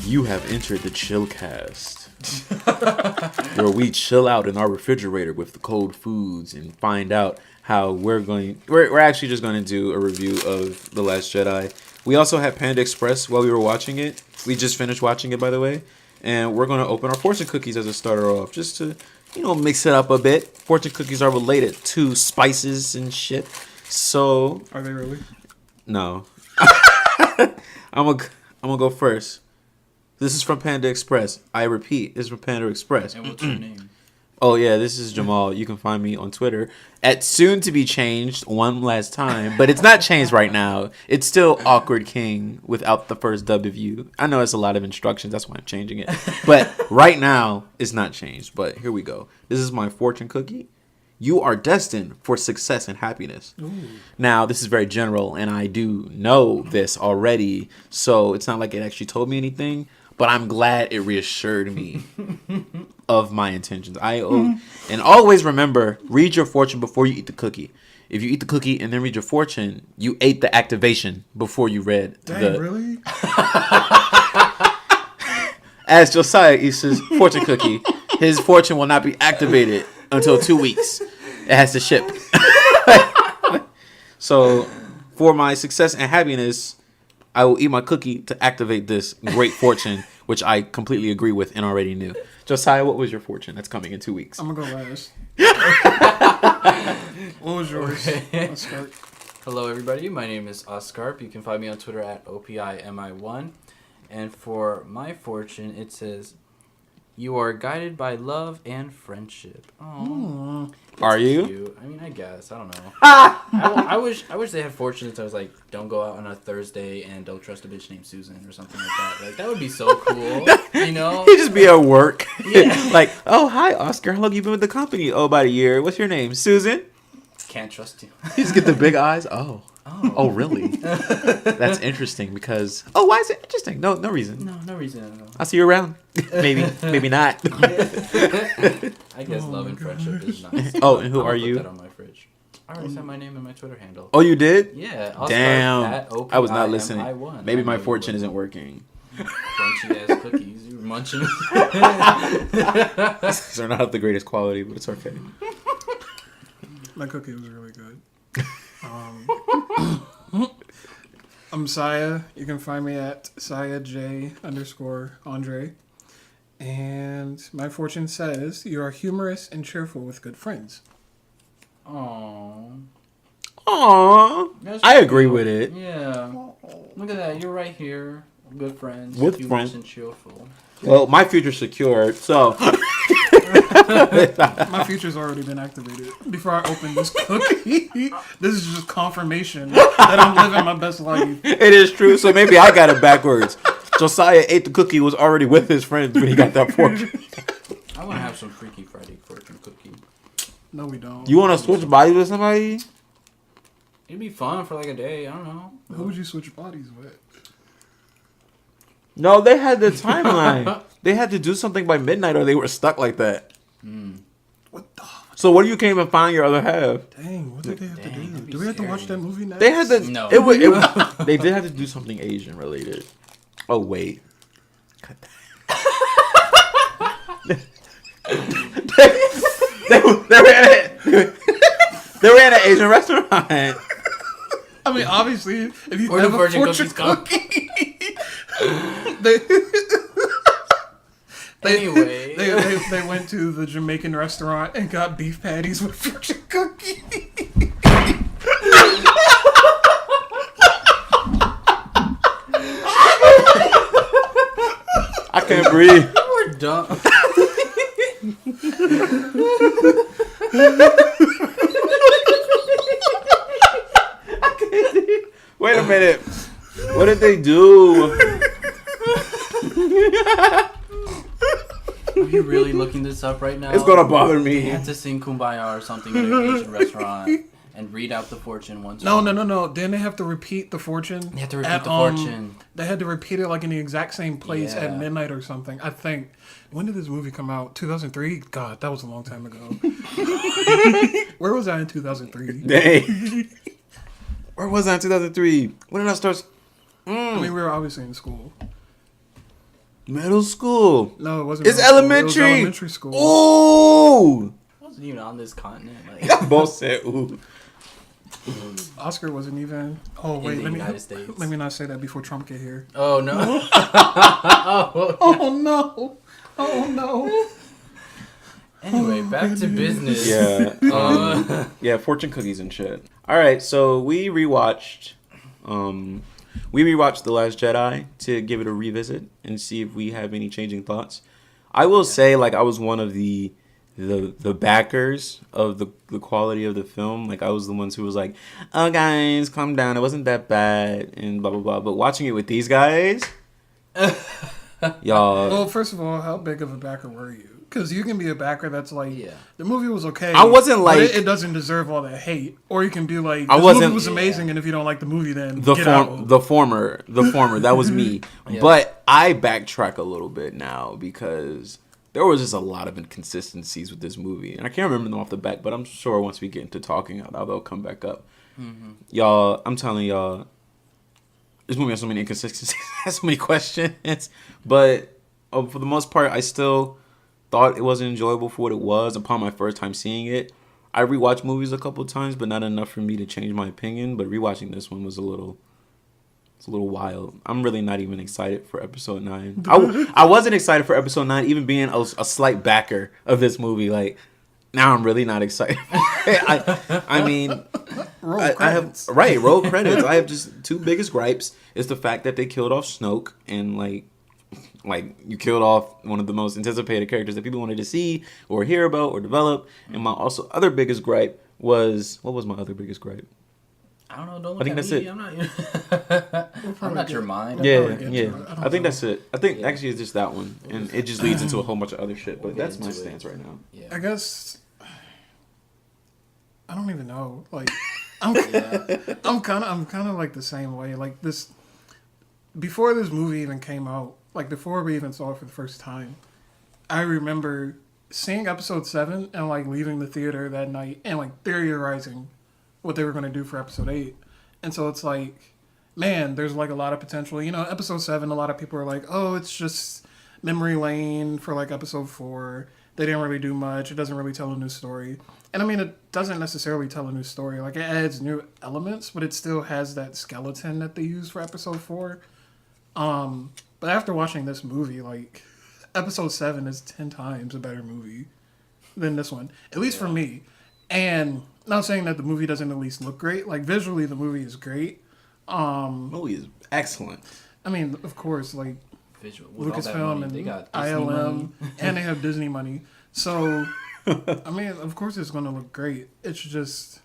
You have entered the Chillcast, where we chill out in our refrigerator with the cold foods and find out how we're actually just going to do a review of The Last Jedi. We also had Panda Express while we were watching it. We just finished watching it, by the way. And we're going to open our fortune cookies as a starter off, just to, mix it up a bit. Fortune cookies are related to spices and shit. So... Are they really? No. I'm gonna go first. This is from Panda Express. I repeat, this is from Panda Express. And what's your name? Oh yeah, this is Jamal. You can find me on Twitter at soon to be changed one last time, but it's not changed right now. It's still Awkward King without the first W. I know it's a lot of instructions, that's why I'm changing it. But right now, it's not changed. But here we go. This is my fortune cookie. You are destined for success and happiness. Ooh. Now, this is very general, and I do know this already, so it's not like it actually told me anything, but I'm glad it reassured me of my intentions. And always remember, read your fortune before you eat the cookie. If you eat the cookie and then read your fortune, you ate the activation before you read really? As Josiah eats his fortune cookie, his fortune will not be activated until 2 weeks. It has to ship. So, for my success and happiness, I will eat my cookie to activate this great fortune, which I completely agree with and already knew. Josiah, what was your fortune that's coming in 2 weeks? I'm going to go last. What was yours? Oscar? Hello, everybody. My name is Oscar. You can find me on Twitter at OPIMI1. And for my fortune, it says... You are guided by love and friendship. Oh, are you? Cute. I mean, I guess. I don't know. I wish they had fortunes that was like, don't go out on a Thursday and don't trust a bitch named Susan or something like that. Like, that would be so cool. You know? He'd just be at work. Yeah. Like, oh, hi, Oscar. How long you been with the company? Oh, about a year. What's your name? Susan? Can't trust you. You just get the big eyes. Oh, really? That's interesting because... Oh, why is it interesting? No reason. No reason at all. I'll see you around. Maybe not. I guess love and friendship is nice. Oh, and who are you? Put that on my fridge. I already said my name and my Twitter handle. Oh, you did? Yeah. Damn. I was not listening. Maybe my fortune isn't working. Crunchy ass cookies. You were munching. They're not the greatest quality, but it's okay. My cookie was really good. I'm Saya. You can find me at SayaJ_Andre. And my fortune says you are humorous and cheerful with good friends. Aww. I agree with it. Yeah. Look at that. You're right here. Good friends. With humorous friends. And cheerful. Well, my future's secured, so... My future's already been activated before I open this cookie. This is just confirmation that I'm living my best life. It is true, so maybe I got it backwards. Josiah ate the cookie, was already with his friends when he got that fortune. I want to have some Freaky Friday fortune cookie. No, we don't. You want to switch bodies with somebody? It'd be fun for like a day. I don't know. Who would you switch bodies with? No, they had the timeline. They had to do something by midnight or they were stuck like that. What the? So what do you can't even find your other half? Dang, what did they have to do? Do we have to watch that movie now? They had to. No. They did have to do something Asian related. Oh wait. they were at an Asian restaurant. I mean, obviously, if you Where have the a fortune fortune cookies Anyway, they went to the Jamaican restaurant and got beef patties with fortune cookies. I can't breathe. We're done. Wait a minute. What did they do? Are you really looking this up right now? It's gonna bother me. You had to sing Kumbaya or something in an Asian restaurant and read out the fortune once. No. Then they have to repeat the fortune. They have to repeat the fortune. They had to repeat it like in the exact same place Yeah. at midnight or something. I think. When did this movie come out? 2003? God, that was a long time ago. Where was I in 2003? Dang. Where was I in 2003? When did I start? I mean, we were obviously in school. Middle school. No, it wasn't. It's middle school. It was elementary. elementary school. Ooh. I wasn't even on this continent. Like, Both said ooh. Oscar wasn't even. Oh In wait, the United States. let me not say that before Trump get here. oh no. Oh no! Oh no! Anyway, back to business. Yeah. Yeah, fortune cookies and shit. All right, so we rewatched The Last Jedi to give it a revisit and see if we have any changing thoughts. I will say, like, I was one of the backers of the quality of the film. Like, I was the ones who was like, oh guys, calm down, it wasn't that bad and blah blah blah. But watching it with these guys, y'all. Well, first of all, how big of a backer were you? Because you can be a backer that's like, the movie was okay. I wasn't like, but it doesn't deserve all that hate. Or you can be like, the movie was amazing, and if you don't like the movie, then get out. The former, that was me. Yeah. But I backtrack a little bit now because there was just a lot of inconsistencies with this movie, and I can't remember them off the bat. But I'm sure once we get into talking, they'll come back up. Mm-hmm. Y'all, I'm telling y'all, this movie has so many inconsistencies, has so many questions. But for the most part, I still thought it wasn't enjoyable for what it was upon my first time seeing it. I rewatched movies a couple of times, but not enough for me to change my opinion. But rewatching this one was a little wild. I'm really not even excited for episode 9. I wasn't excited for episode 9, even being a slight backer of this movie. Like, now I'm really not excited. I mean, roll credits. I have just two biggest gripes. It's the fact that they killed off Snoke and like you killed off one of the most anticipated characters that people wanted to see or hear about or develop. And my other biggest gripe was, what was my other biggest gripe? I don't know. Don't look I think at that's me. it. I'm not your mind. Yeah. I think that's it. I think actually it's just that one, and it just leads into a whole bunch of other shit. But that's my stance right now. Yeah. I guess I don't even know. Like, I'm kind of like the same way. Like this, before this movie even came out, like before we even saw it for the first time, I remember seeing episode 7 and like leaving the theater that night and like theorizing what they were going to do for episode 8. And so it's like, man, there's like a lot of potential. You know, episode 7, a lot of people are like, oh, it's just memory lane for like episode 4. They didn't really do much. It doesn't really tell a new story. And I mean, it doesn't necessarily tell a new story. Like, it adds new elements, but it still has that skeleton that they use for episode 4. But after watching this movie, like, episode 7 is 10 times a better movie than this one. At least for me. And not saying that the movie doesn't at least look great. Like, visually, the movie is great. The movie is excellent. I mean, of course, like, Lucasfilm and ILM, and they have Disney money. So, I mean, of course it's going to look great. It's just,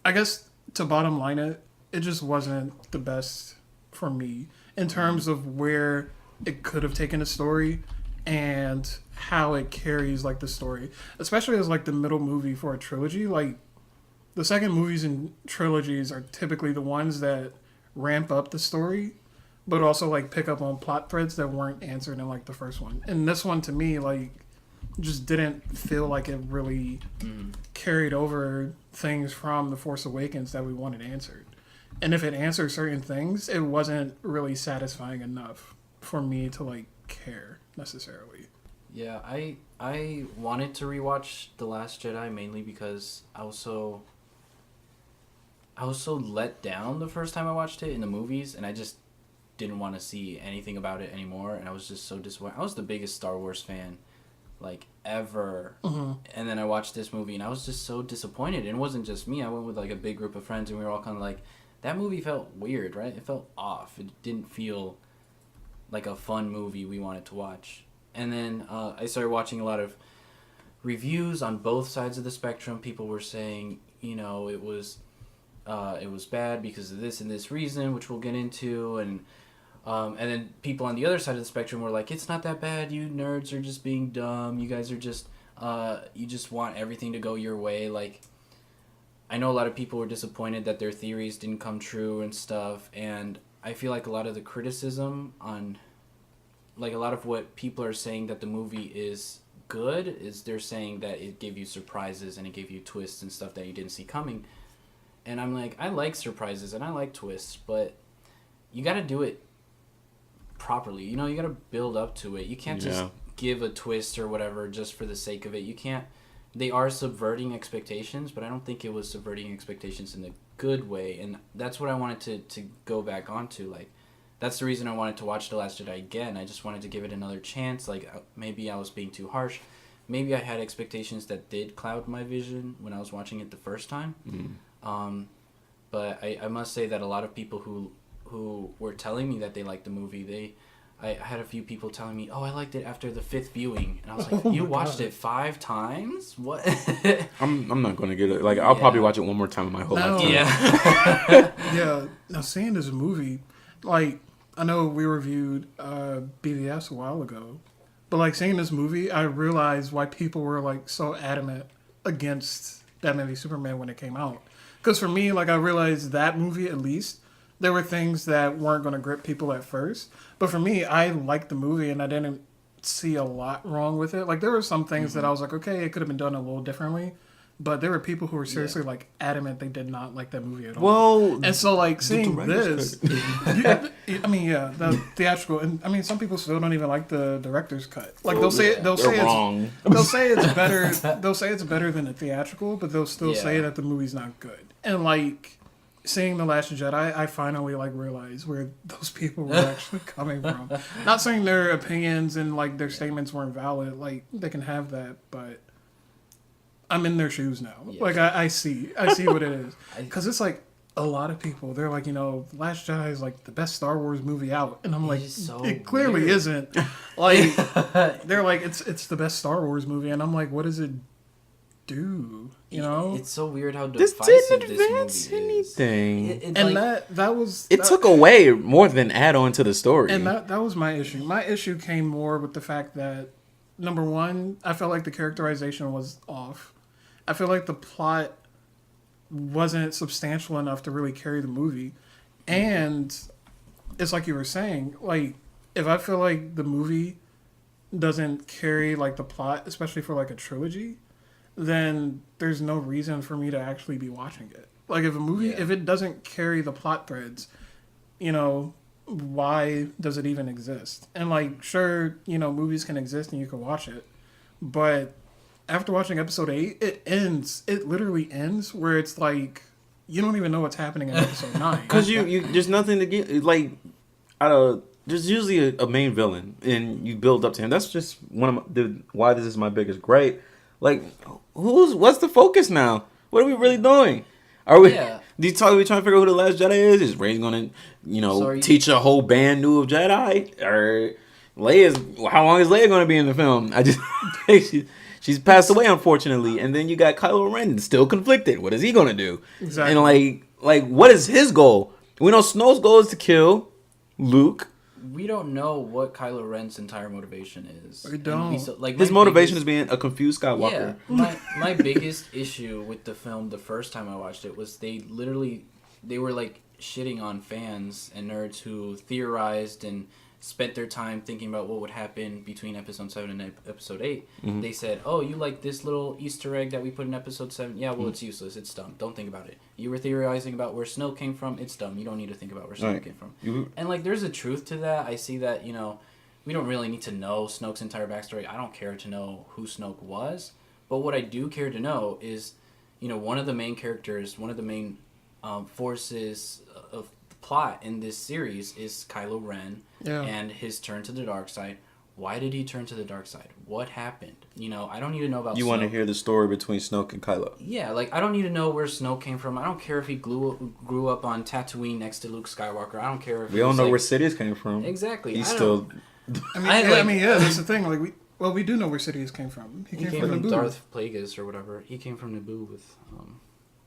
I guess, to bottom line it just wasn't the best for me in terms of where it could have taken a story and how it carries, like, the story. Especially as, like, the middle movie for a trilogy. Like, the second movies in trilogies are typically the ones that ramp up the story, but also, like, pick up on plot threads that weren't answered in, like, the first one. And this one, to me, like, just didn't feel like it really carried over things from The Force Awakens that we wanted answered. And if it answered certain things, it wasn't really satisfying enough for me to, like, care, necessarily. Yeah, I wanted to rewatch The Last Jedi mainly because I was so let down the first time I watched it in the movies, and I just didn't want to see anything about it anymore, and I was just so disappointed. I was the biggest Star Wars fan, like, ever. Mm-hmm. And then I watched this movie, and I was just so disappointed. And it wasn't just me. I went with, like, a big group of friends, and we were all kind of like, that movie felt weird, right? It felt off. It didn't feel like a fun movie we wanted to watch. And then I started watching a lot of reviews on both sides of the spectrum. People were saying, you know, it was bad because of this and this reason, which we'll get into, and then people on the other side of the spectrum were like, it's not that bad, you nerds are just being dumb, you guys are just you just want everything to go your way. Like, I know a lot of people were disappointed that their theories didn't come true and stuff, and I feel like a lot of the criticism on, like, a lot of what people are saying that the movie is good is they're saying that it gave you surprises and it gave you twists and stuff that you didn't see coming. And I'm like, I like surprises and I like twists, but you got to do it properly. You know, you gotta build up to it. You can't just give a twist or whatever just for the sake of it. You can't. They are subverting expectations, but I don't think it was subverting expectations in a good way. And that's what I wanted to go back onto. Like, that's the reason I wanted to watch The Last Jedi again. I just wanted to give it another chance. Like, maybe I was being too harsh. Maybe I had expectations that did cloud my vision when I was watching it the first time. But I must say that a lot of people who were telling me that they liked the movie, I had a few people telling me, "Oh, I liked it after the 5th viewing," and I was like, "You watched it 5 times? What?" I'm not gonna get it. Like, I'll probably watch it one more time in my whole life. Yeah. Yeah. Now, seeing this movie, like, I know we reviewed BVS a while ago, but like seeing this movie, I realized why people were like so adamant against Batman v Superman when it came out. Because for me, like, I realized that movie, at least, there were things that weren't going to grip people at first. But for me, I liked the movie and I didn't see a lot wrong with it. Like, there were some things that I was like, okay, it could have been done a little differently. But there were people who were seriously, like, adamant they did not like that movie at all. Well, and so, like, seeing this, the theatrical, and I mean, some people still don't even like the director's cut. Like, they'll say it's better. They'll say it's better than the theatrical, but they'll still say that the movie's not good. And like, seeing The Last Jedi, I finally like realized where those people were actually coming from. Not saying their opinions and like their statements weren't valid. Like, they can have that, but I'm in their shoes now. Yes. Like, I see what it is. Because it's like, a lot of people, they're like, Last Jedi is like the best Star Wars movie out. And I'm like, it clearly isn't. Like, they're like, it's the best Star Wars movie. And I'm like, what does it do? It's so weird how this divisive didn't advance anything. And like, it took away more than add on to the story. And that was my issue. My issue came more with the fact that, number one, I felt like the characterization was off. I feel like the plot wasn't substantial enough to really carry the movie. And it's like you were saying, like, if I feel like the movie doesn't carry like the plot, especially for like a trilogy, then there's no reason for me to actually be watching it. Like, if a movie, if it doesn't carry the plot threads, why does it even exist? And like, sure, movies can exist and you can watch it, but after watching episode 8, it literally ends where it's like, you don't even know what's happening in episode 9. Because you there's nothing to get, like, there's usually a main villain, and you build up to him. That's just why this is my biggest gripe. Like, what's the focus now? What are we really doing? Are we? Yeah. We trying to figure out who the Last Jedi is? Is Rey's gonna, teach a whole band new of Jedi? Or how long is Leia gonna be in the film? I just she's passed away, unfortunately. And then you got Kylo Ren still conflicted. What is he gonna do? Exactly. And like what is his goal? We know Snow's goal is to kill Luke. We don't know what Kylo Ren's entire motivation is. We don't. His motivation is being a confused Skywalker. Yeah, my biggest issue with the film the first time I watched it was they were like shitting on fans and nerds who theorized and spent their time thinking about what would happen between episode 7 and episode 8. Mm-hmm. They said, "Oh, you like this little Easter egg that we put in episode 7? Yeah, well, it's useless. It's dumb. Don't think about it. You were theorizing about where Snoke came from. It's dumb. You don't need to think about where Snoke came from." And like, there's a truth to that. I see that, we don't really need to know Snoke's entire backstory. I don't care to know who Snoke was. But what I do care to know is, one of the main characters, one of the main forces of plot in this series is Kylo Ren and his turn to the dark side. Why did he turn to the dark side? What happened? I don't need to know about You Snoke. Want to hear the story between Snoke and Kylo. Yeah, like, I don't need to know where Snoke came from. I don't care if he grew up on Tatooine next to Luke Skywalker. I don't care if we don't know where Sidious came from. Exactly. He's still... that's the thing. Like, we do know where Sidious came from. He came from Naboo. Darth Plagueis or whatever. He came from Naboo with...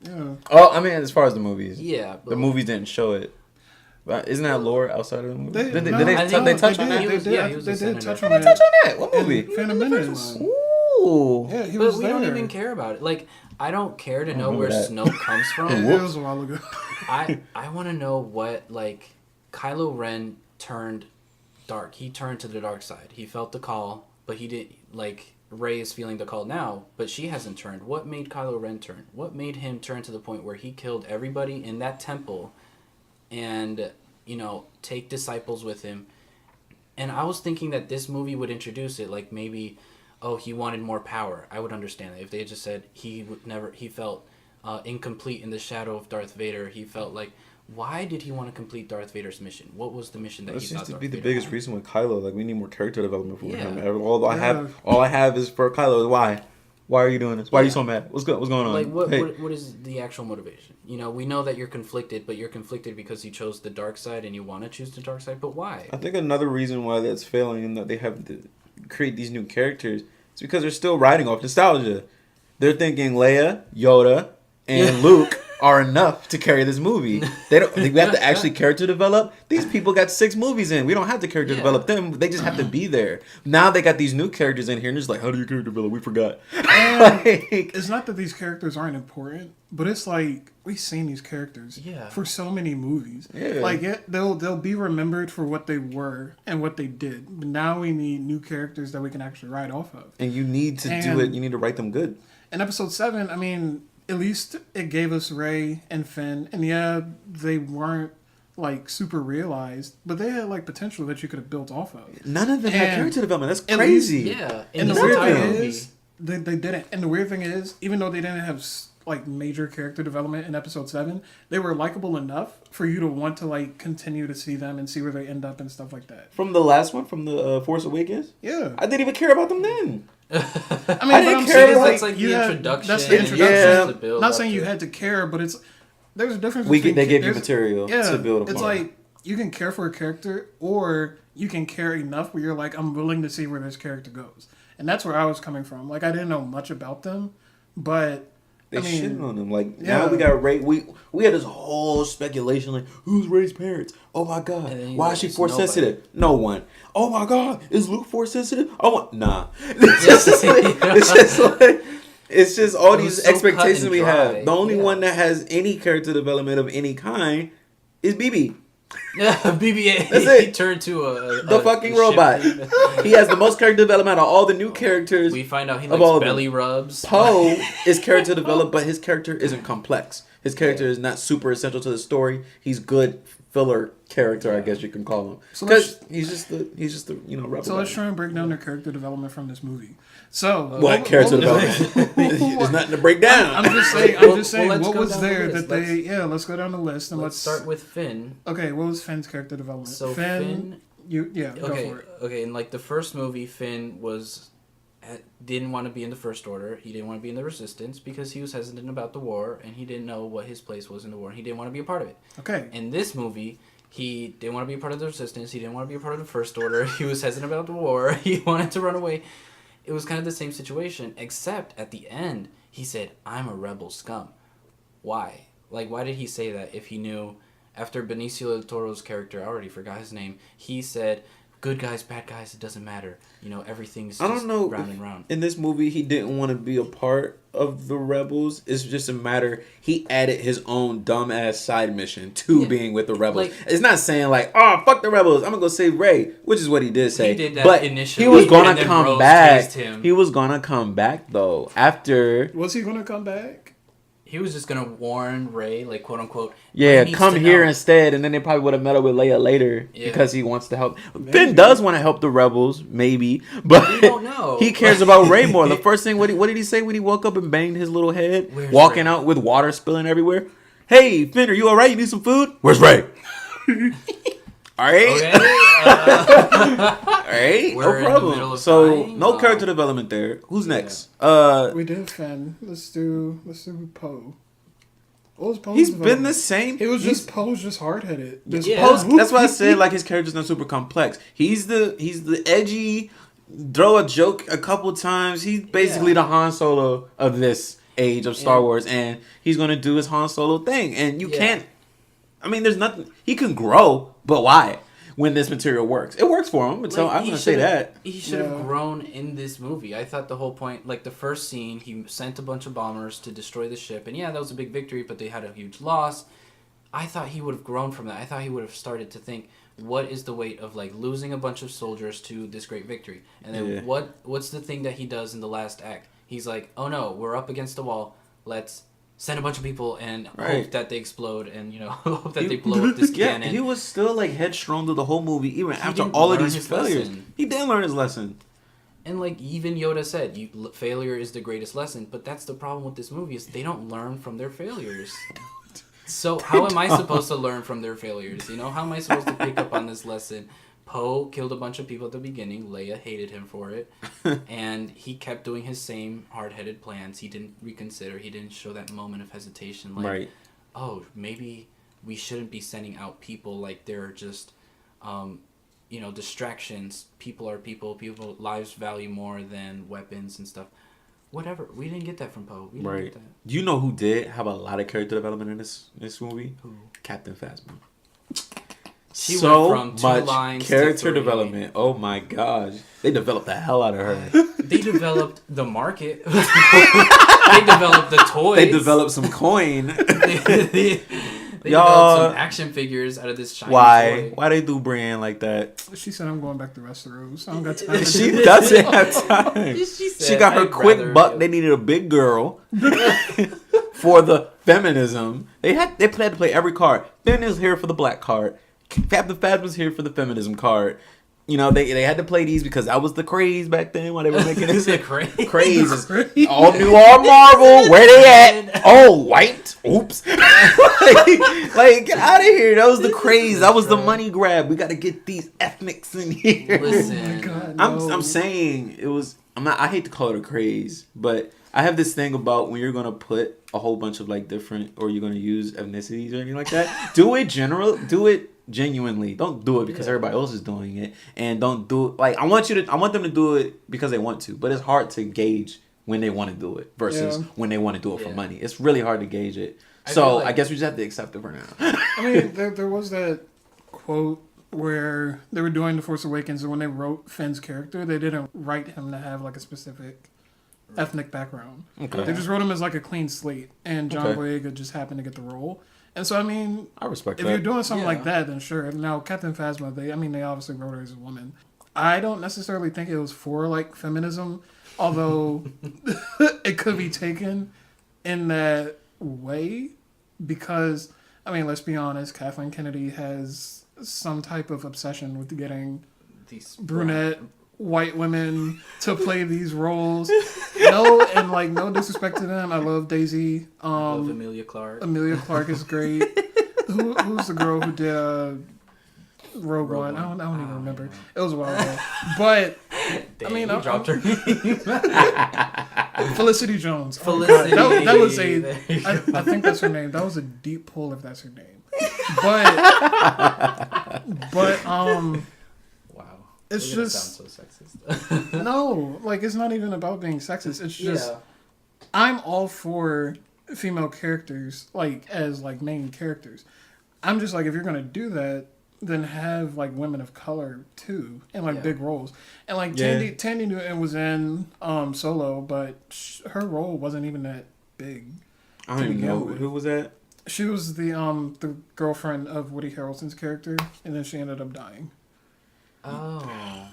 Yeah. Oh, I mean, as far as the movies. Yeah. The movies didn't show it. But isn't that lore outside of the movie? Did they touch on that? They did touch on that. What movie? Phantom Menace. Ooh. Yeah, he was there. But we don't even care about it. Like, I don't care to know where Snoke comes from. It was a while ago. I want to know what, like, Kylo Ren turned dark. He turned to the dark side. He felt the call, but he didn't, like... Rey is feeling the call now, but she hasn't turned. What made Kylo Ren turn? What made him turn to the point where he killed everybody in that temple and, take disciples with him? And I was thinking that this movie would introduce it, like maybe, oh, he wanted more power. I would understand it if they had just said he felt incomplete in the shadow of Darth Vader. He felt like, why did he want to complete Darth Vader's mission? What was the mission that he thought seems to Darth be the Vader biggest wanted? reason with Kylo. Like, we need more character development for him. Yeah. All I have is for Kylo. Why? Why are you doing this? Why are you so mad? What's going on? Like, Hey. what is the actual motivation? You know, we know that you're conflicted, but you're conflicted because you chose the dark side and you want to choose the dark side, but why? I think another reason why that's failing and that they have to create these new characters is because they're still riding off nostalgia. They're thinking Leia, Yoda, and Luke are enough to carry this movie. They don't. We have to actually character develop. These people got 6 movies in. We don't have to character develop them. They just have to be there. Now they got these new characters in here, and it's like, how do you character develop? We forgot. It's not that these characters aren't important, but it's like we've seen these characters for so many movies. Yeah. Like they'll be remembered for what they were and what they did. But now we need new characters that we can actually write off of. And you need to do it. You need to write them good. In episode 7, I mean, at least it gave us Rey and Finn, and yeah, they weren't like super realized, but they had like potential that you could have built off of. None of them had character development. That's At crazy. least- Yeah, And the weird thing is, they didn't. And the weird thing is, even though they didn't have like major character development in episode 7, they were likable enough for you to want to like continue to see them and see where they end up and stuff like that. From the last one, from the Force Awakens, Yeah, I didn't even care about them then. I mean, I didn't I'm care saying, about- that's like the introduction. That's the introduction. Yeah. The build Not up saying to you it. had to care, but there's a difference. They between give you there's- material to build upon. It's like you can care for a character, or you can care enough where you're like, I'm willing to see where this character goes, and that's where I was coming from. Like I didn't know much about them, but They I mean, shitting on them. Like now we got Rey. We had this whole speculation like, who's Rey's parents? Oh my god, why is she force sensitive? No one. Oh my god, is Luke force sensitive? Oh nah. It's just all these so expectations we cut and have. dry. The only one that has any character development of any kind is BB. BB-8. That's it. He turned to The fucking robot. He has the most character development of all the new characters. We find out he of all likes of belly them. rubs. Poe is character developed, but his character isn't complex. His character is not super essential to the story. He's good filler character, I guess you can call him. So Because he's just the rebel. So let's guy. try and break down their character development from this movie. So What character development? There's nothing to break down. I'm just saying. let's What go was down the there list. that they? Let's go down the list and Let's start with Finn. Okay, what was Finn's character development? So Finn, go okay, for it. okay. In like the first movie, Finn didn't want to be in the First Order. He didn't want to be in the Resistance because he was hesitant about the war and he didn't know what his place was in the war. And he didn't want to be a part of it. Okay. In this movie, he didn't want to be a part of the Resistance. He didn't want to be a part of the First Order. He was hesitant about the war. He wanted to run away. It was kind of the same situation, except at the end, he said, "I'm a rebel scum." Why? Like, why did he say that if he knew, after Benicio del Toro's character, I already forgot his name, he said, good guys, bad guys, it doesn't matter. You know, everything's just round and round. In this movie, he didn't want to be a part of the rebels. It's just a matter, he added his own dumbass side mission to being with the rebels. Like, it's not saying like, oh, fuck the rebels, I'm going to go save Rey, which is what he did say. He did that but initially. He was going and to then come Rose back. tased him. He was going to come back, though, after... Was he going to come back? He was just going to warn Rey, like, quote unquote, Yeah, "Rey come needs to here know." instead, and then they probably would have met up with Leia later because he wants to help. Finn does want to help the rebels, maybe, but We don't know. he cares about Rey more. The first thing, what did he say when he woke up and banged his little head, Where's walking Rey? out with water spilling everywhere? Hey, Finn, are you all right? You need some food? Where's Rey? All right, Okay. all right, We're in no the problem. middle of So dying. no character development there. Who's next? We did Finn. Let's do Poe. What was Poe's He's been development? the same. It was just Poe's just hard headed. That's why I said like his character's not super complex. He's the edgy, throw a joke a couple times. He's basically the Han Solo of this age of Star Wars, and he's gonna do his Han Solo thing. And you can't. I mean, there's nothing. He can grow, but why? When this material works, it works for him. So I'm gonna say that he should have grown in this movie. I thought the whole point, like the first scene, he sent a bunch of bombers to destroy the ship, and yeah, that was a big victory, but they had a huge loss. I thought he would have grown from that. I thought he would have started to think, what is the weight of like losing a bunch of soldiers to this great victory, and then what's the thing that he does in the last act? He's like, oh no, we're up against the wall. Let's send a bunch of people and hope that they explode and, hope that they blow up this cannon. He was still, like, headstrong through the whole movie, even after all of these failures. He didn't learn his lesson. And, like, even Yoda said, failure is the greatest lesson. But that's the problem with this movie is they don't learn from their failures. So how am I supposed to learn from their failures? How am I supposed to pick up on this lesson? Poe killed a bunch of people at the beginning. Leia hated him for it. And he kept doing his same hard-headed plans. He didn't reconsider. He didn't show that moment of hesitation. Like, oh, maybe we shouldn't be sending out people like they're just, distractions. People are people. People lives value more than weapons and stuff. Whatever. We didn't get that from Poe. We didn't get that. You know who did have a lot of character development in this movie? Who? Captain Phasma. She went from 2 lines much character to 3. development. Oh my gosh. They developed the hell out of her. They developed the market. They developed the toys. They developed some coin. They developed some action figures out of this shiny toy. Why they do Brienne like that? She said, I'm going back to Westeros. I don't got time. She doesn't have time. She got her quick buck. They needed a big girl for the feminism. They had to play every card. Ben is here for the black card. Captain Phasma was here for the feminism card. They had to play these because that was the craze back then when they were making this. The craze. All new, all Marvel. Where they at? Oh, white. Oops. like, get out of here. That was the craze. That was the money grab. We got to get these ethnics in here. Listen, oh my God, no. I'm saying it was. I hate to call it a craze, but I have this thing about when you're gonna put a whole bunch of like different, or you're gonna use ethnicities or anything like that. Do it genuinely. Don't do it because everybody else is doing it, and don't do it like I want them to do it because they want to. But it's hard to gauge when they want to do it versus when they want to do it for money. It's really hard to gauge it. So I guess we just have to accept it for now. I mean, there was that quote where they were doing The Force Awakens, and when they wrote Finn's character, they didn't write him to have like a specific ethnic background. Okay. They just wrote him as like a clean slate, and John Boyega just happened to get the role. And so, I mean, I respect if that. you're doing something like that, then sure. Now, Captain Phasma, they obviously wrote her as a woman. I don't necessarily think it was for like feminism, although it could be taken in that way, because I mean, let's be honest, Kathleen Kennedy has some type of obsession with getting these brunette white women to play these roles. No disrespect to them. I love Daisy. I love Emilia Clarke. Emilia Clarke is great. Who's the girl who did Rogue One? I don't even remember. It was a while ago. But I mean, I dropped her name. Felicity Jones. Felicity. That was I think that's her name. That was a deep pull if that's her name. But wow. It's just sound so sexist. No, like it's not even about being sexist. It's just I'm all for female characters like as like main characters. I'm just like, if you're gonna do that, then have like women of color too in like big roles. And like Tandy Newton was in Solo, but her role wasn't even that big. I don't even know who was that. She was the girlfriend of Woody Harrelson's character, and then she ended up dying. Oh.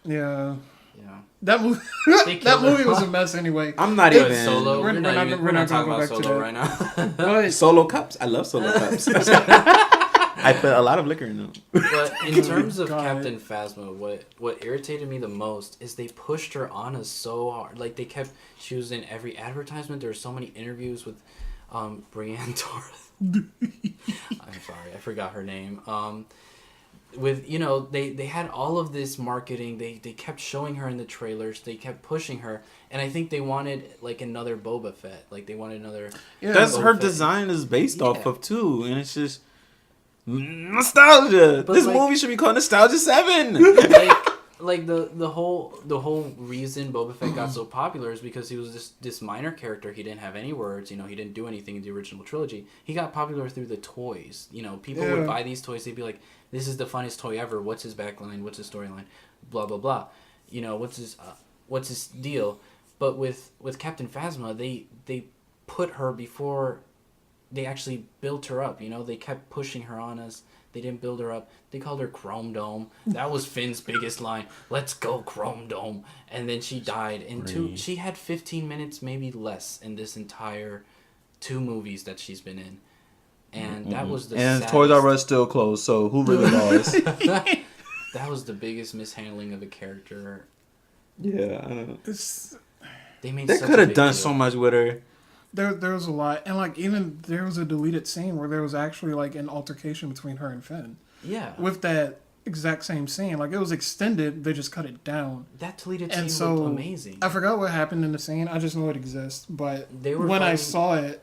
Yeah. Yeah. That movie was a mess anyway. I'm not even Solo. We're not talking about Solo right now. But Solo cups. I love Solo cups. I put a lot of liquor in them. But in terms of Captain Phasma, what irritated me the most is they pushed her on us so hard. Like she was in every advertisement. There were so many interviews with Brienne Tarth. I'm sorry, I forgot her name. With they had all of this marketing. They kept showing her in the trailers. They kept pushing her, and I think they wanted like another Boba Fett. Like they wanted another. Yeah, that's her design is based off of too, and it's just nostalgia. But this movie should be called Nostalgia 7. Like the whole reason Boba Fett got so popular is because he was this minor character. He didn't have any words. He didn't do anything in the original trilogy. He got popular through the toys. People would buy these toys. They'd be like, "This is the funnest toy ever. What's his backline? What's his storyline? Blah blah blah. What's his deal?" But with Captain Phasma, they put her before they actually built her up. They kept pushing her on us. They didn't build her up. They called her Chrome Dome. That was Finn's biggest line. Let's go, Chrome Dome. And then she died. And she had 15 minutes, maybe less, in this entire 2 movies that she's been in. And that was the And saddest. Toys R Us still closed, so who really lost? That was the biggest mishandling of a character. Yeah, I don't know. They could have done so much with her. There was a lot, and like even there was a deleted scene where there was actually like an altercation between her and Finn. Yeah. With that exact same scene, like it was extended, they just cut it down. That deleted scene looked amazing. I forgot what happened in the scene. I just know it exists, but I saw it,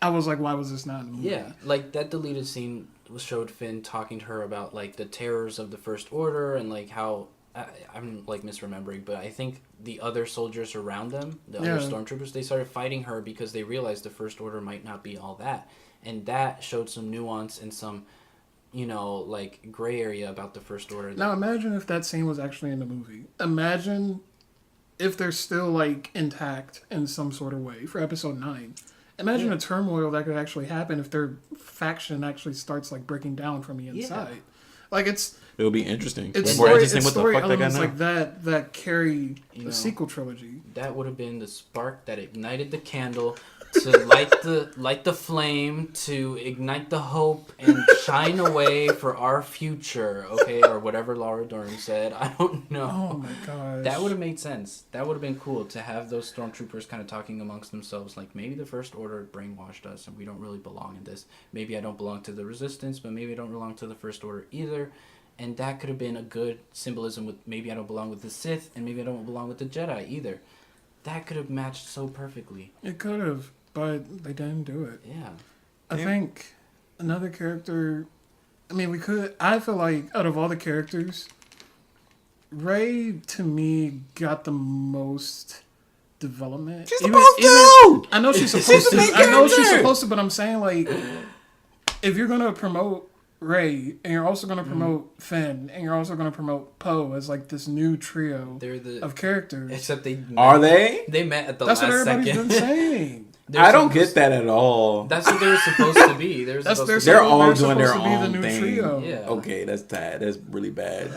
I was like, why was this not in the movie? Yeah, like that deleted scene showed Finn talking to her about like the terrors of the First Order and like how I'm like misremembering, but I think the other soldiers around them, the other stormtroopers, they started fighting her because they realized the First Order might not be all that, and that showed some nuance and some, like gray area about the First Order. Now imagine if that scene was actually in the movie. Imagine if they're still like intact in some sort of way for Episode 9. Imagine the turmoil that could actually happen if their faction actually starts like breaking down from the inside. Yeah. Like it'll be interesting. It's more interesting what the fuck they got now. Like that carry the sequel trilogy. That would have been the spark that ignited the candle to light the flame, to ignite the hope and shine away for our future, okay, or whatever Laura Dern said. I don't know. Oh my gosh. That would have made sense. That would have been cool to have those stormtroopers kind of talking amongst themselves, like maybe the First Order brainwashed us and we don't really belong in this. Maybe I don't belong to the Resistance, but maybe I don't belong to the First Order either. And that could have been a good symbolism with maybe I don't belong with the Sith and maybe I don't belong with the Jedi either. That could have matched so perfectly. It could have. But they didn't do it. Yeah. I think another character... I mean, I feel like out of all the characters, Rey, to me, got the most development. She's supposed to! I know she's supposed to. I know she's supposed to, but I'm saying, like, if you're going to promote Rey, and you're also going to promote Finn, and you're also going to promote Poe as, like, this new trio of characters. Except they... Are they? They met at the last second. That's what everybody's been saying. I don't get that at all. That's what they were supposed to be. They're all doing their own thing. Trio. Yeah. Okay, that's bad. That's really bad.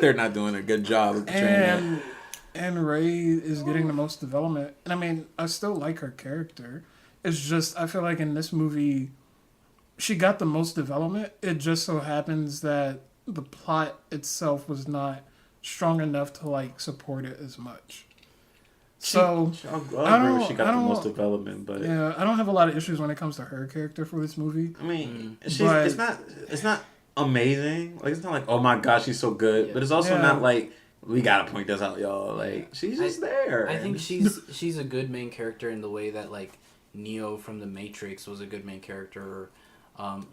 They're not doing a good job of portraying that. And Rey is getting the most development. And I mean, I still like her character. It's just, I feel like in this movie, she got the most development. It just so happens that the plot itself was not strong enough to like support it as much. So I agree with she got the most development, but yeah, I don't have a lot of issues when it comes to her character for this movie. I mean, it's not amazing. Like it's not like, oh my gosh, she's so good, but it's also not like we gotta point this out, y'all. Like she's just there. I think she's a good main character in the way that like Neo from the Matrix was a good main character.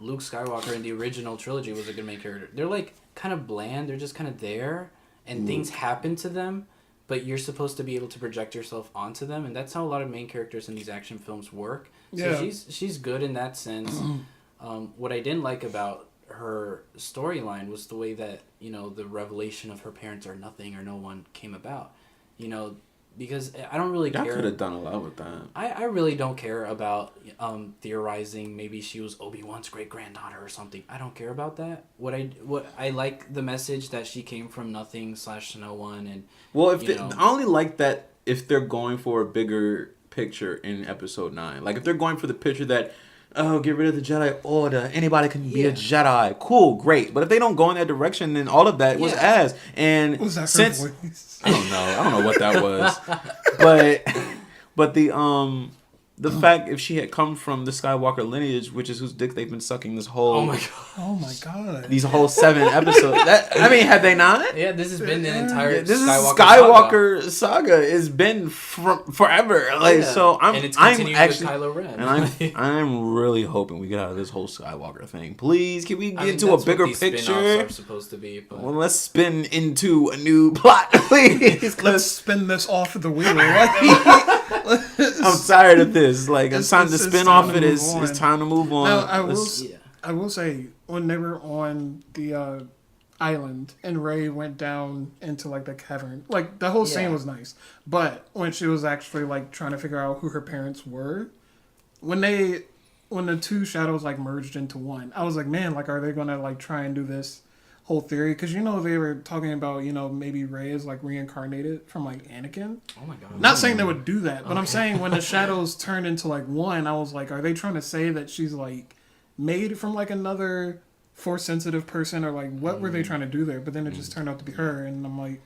Luke Skywalker in the original trilogy was a good main character. They're like kind of bland. They're just kind of there, and things happen to them. But you're supposed to be able to project yourself onto them, and that's how a lot of main characters in these action films work. So she's good in that sense. What I didn't like about her storyline was the way that, the revelation of her parents are nothing or no one came about. Because I don't really care. I could have done a lot with that. I really don't care about theorizing maybe she was Obi-Wan's great-granddaughter or something. I don't care about that. What I like the message that she came from nothing / no one. And well, I only like that if they're going for a bigger picture in Episode 9. Like if they're going for the picture that, oh, get rid of the Jedi Order. Anybody can be a Jedi. Cool, great. But if they don't go in that direction, then all of that was ass. And was that since her voice? I don't know what that was. But the fact if she had come from the Skywalker lineage, which is whose dick they've been sucking this whole oh my god these whole 7 episodes. Had they not? Yeah, this has been the entire Skywalker saga has been forever. So I'm actually with Kylo Ren. And I'm really hoping we get out of this whole Skywalker thing. Please, can we get into a bigger picture? Are supposed to be, but... Well, let's spin into a new plot, please. Let's spin this off the wheel. I'm tired of this. Like it's time to spin off it. It's time to move on. Now, I will say when they were on the island and Rey went down into like the cavern, like the whole scene was nice. But when she was actually like trying to figure out who her parents were, when the two shadows like merged into one, I was like, man, like are they gonna like try and do this whole theory, because they were talking about maybe Rey is like reincarnated from like Anakin. Oh my god! Not saying they would do that, but I'm saying when the shadows turned into like one, I was like, are they trying to say that she's like made from like another Force sensitive person, or like what were they trying to do there? But then it just turned out to be her, and I'm like,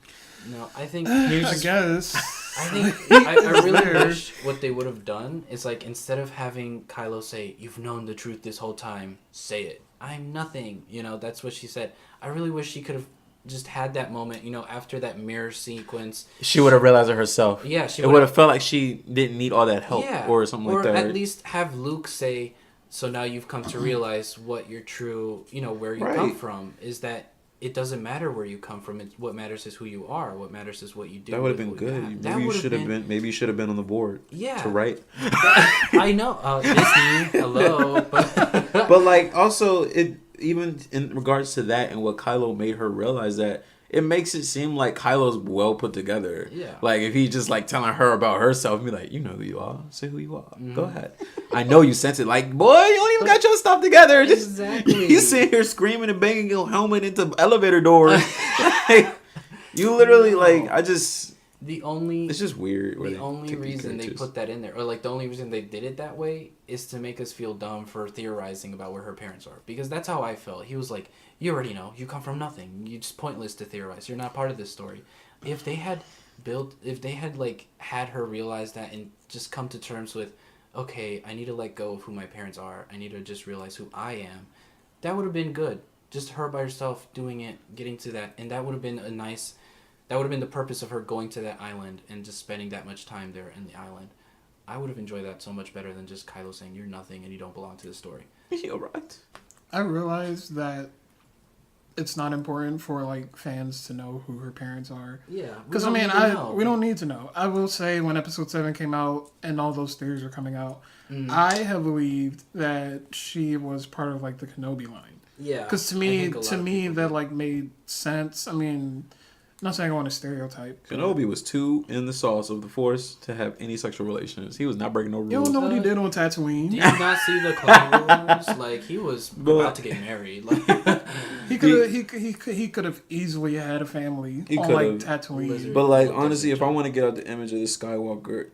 no, I think I guess. I really wish what they would have done is like instead of having Kylo say, "You've known the truth this whole time," say it. I'm nothing. That's what she said. I really wish she could have just had that moment, after that mirror sequence. She would have realized it herself. Yeah, it would have felt like she didn't need all that help or something like that. Or at least have Luke say, so now you've come to realize what your true, where you come from, is that it doesn't matter where you come from. What matters is who you are. What matters is what you do. That would have been good. Maybe you should have been. Maybe you should have been on the board. Yeah. To write. I know. Disney. Hello. But like also even in regards to that and what Kylo made her realize, that it makes it seem like Kylo's well put together. Yeah. Like if he's just like telling her about herself, be like, you know who you are. Say who you are. Mm-hmm. Go ahead. I know you sense it. Like, boy, you don't even got your stuff together. Exactly. You sit here screaming and banging your helmet into elevator doors. You literally it's just weird. The only reason they put that in there, or like the only reason they did it that way, is to make us feel dumb for theorizing about where her parents are. Because that's how I felt. He was like, you already know. You come from nothing. It's pointless to theorize. You're not part of this story. If they had had her realize that and just come to terms with, okay, I need to let go of who my parents are. I need to just realize who I am. That would have been good. Just her by herself doing it, getting to that, and that would have been that would have been the purpose of her going to that island and just spending that much time there in the island. I would have enjoyed that so much better than just Kylo saying, you're nothing and you don't belong to the story. You're right. I realized that it's not important for like fans to know who her parents are. Yeah. Because we don't need to know. I will say when episode 7 came out and all those theories were coming out, I have believed that she was part of like the Kenobi line. Yeah. Because to me that like made sense. I mean, I'm not saying I want to stereotype. Kenobi was too in the sauce of the Force to have any sexual relations. He was not breaking no rules. You don't know what he did on Tatooine. Do you not see the Clone Wars? Like, he was about to get married. Like, he could have easily had a family on like Tatooine. But like honestly, if I want to get out the image of the Skywalker,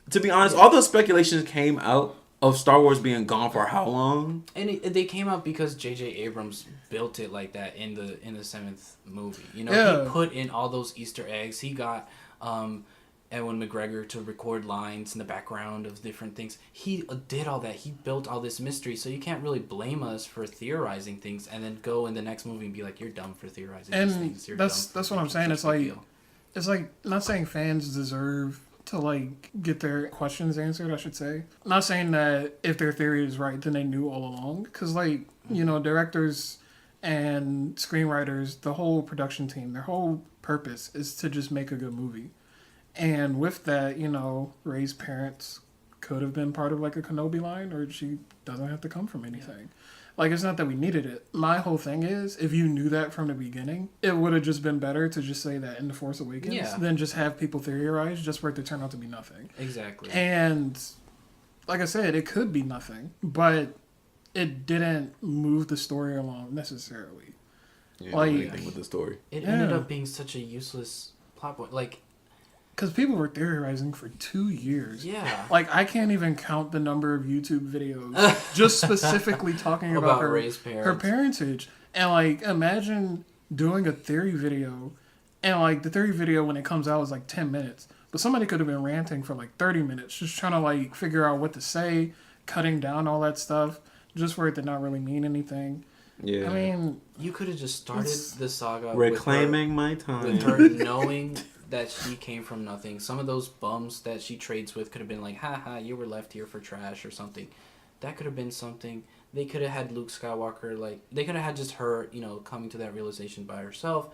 to be honest, all those speculations came out of Star Wars being gone for how long? And they came out because J.J. Abrams built it like that in the 7th movie. He put in all those Easter eggs. He got Ewan McGregor to record lines in the background of different things. He did all that. He built all this mystery. So you can't really blame us for theorizing things and then go in the next movie and be like, you're dumb for theorizing these things. That's what I'm saying. It's like not saying fans deserve to like get their questions answered, I should say. I'm not saying that if their theory is right, then they knew all along. Because like, directors and screenwriters, the whole production team, their whole purpose is to just make a good movie. And with that, Rey's parents could have been part of like a Kenobi line, or she doesn't have to come from anything. Like, it's not that we needed it. My whole thing is, if you knew that from the beginning, it would have just been better to just say that in The Force Awakens than just have people theorize just for it to turn out to be nothing. Exactly. And, like I said, it could be nothing, but it didn't move the story along necessarily. Yeah, like anything with the story. It ended up being such a useless plot point. Like, because people were theorizing for 2 years. Yeah. Like, I can't even count the number of YouTube videos just specifically talking about her, Rey's parents. Her parentage. And, like, imagine doing a theory video, and, like, the theory video, when it comes out, is, like, 10 minutes. But somebody could have been ranting for, like, 30 minutes, just trying to, like, figure out what to say, cutting down all that stuff, just for it to not really mean anything. Yeah. I mean... You could have just started the saga reclaiming my time. With her knowing that she came from nothing. Some of those bums that she trades with could have been like, haha, you were left here for trash or something. That could have been something. They could have had Luke Skywalker, like, they could have had just her, coming to that realization by herself.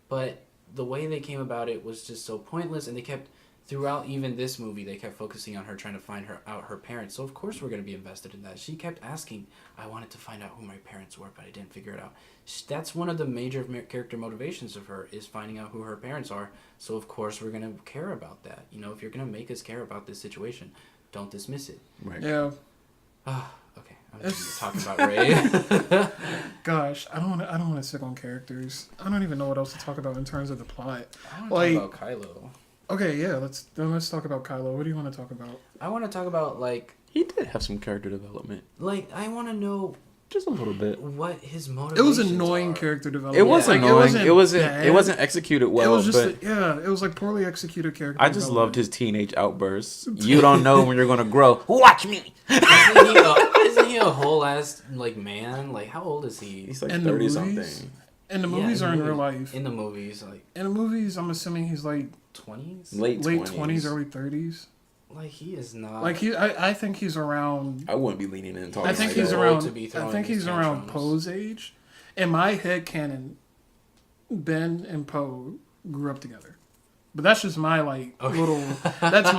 But the way they came about it was just so pointless, and they kept, throughout even this movie, they kept focusing on her trying to find her parents. So of course we're going to be invested in that. She kept asking, I wanted to find out who my parents were, but I didn't figure it out. That's one of the major character motivations of her, is finding out who her parents are. So of course we're going to care about that. If you're going to make us care about this situation, don't dismiss it. Right. Yeah. Okay. talking about Rey. Gosh, I don't want to stick on characters. I don't even know what else to talk about in terms of the plot. I want to talk about Kylo. Okay, yeah, let's talk about Kylo. What do you want to talk about? I want to talk about he did have some character development. I want to know just a little bit what his motivations. It was annoying character development. It was annoying. It wasn't executed well. It was just it was like poorly executed character. I just loved his teenage outbursts. You don't know when you're gonna grow. Watch me. Isn't he a whole ass man? Like, how old is he? He's like 30 something. In the movies or in real life? In the movies, in the movies, I'm assuming he's like 20s, late 20s, early 30s. Like, he is not. Like, I think he's around. I wouldn't be leaning in and talking. I think he's around. I think he's around Poe's age. In my head canon, Ben and Poe grew up together, but that's just my little. That's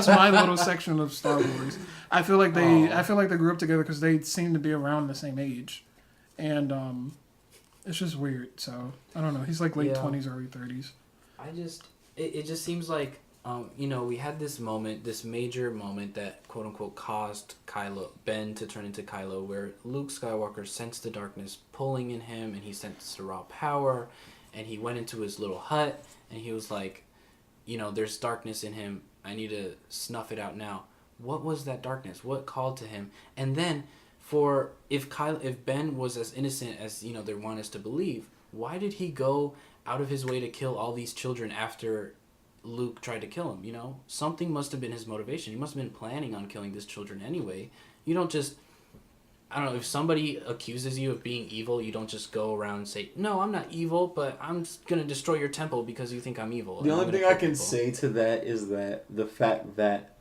my little section of Star Wars. I feel like they grew up together because they seem to be around the same age, and it's just weird. So I don't know. He's like late 20s, early 30s. It just seems like. We had this major moment that quote unquote caused Ben to turn into Kylo, where Luke Skywalker sensed the darkness pulling in him, and he sensed the raw power, and he went into his little hut, and he was like, there's darkness in him. I need to snuff it out now. What was that darkness? What called to him? And then, if Ben was as innocent as they want us to believe, why did he go out of his way to kill all these children after Luke tried to kill him? Something must have been his motivation. He must have been planning on killing these children anyway. You don't just, I don't know, if somebody accuses you of being evil, you don't just go around and say, no, I'm not evil, but I'm going to destroy your temple because you think I'm evil. The only thing I can say to that is that the fact that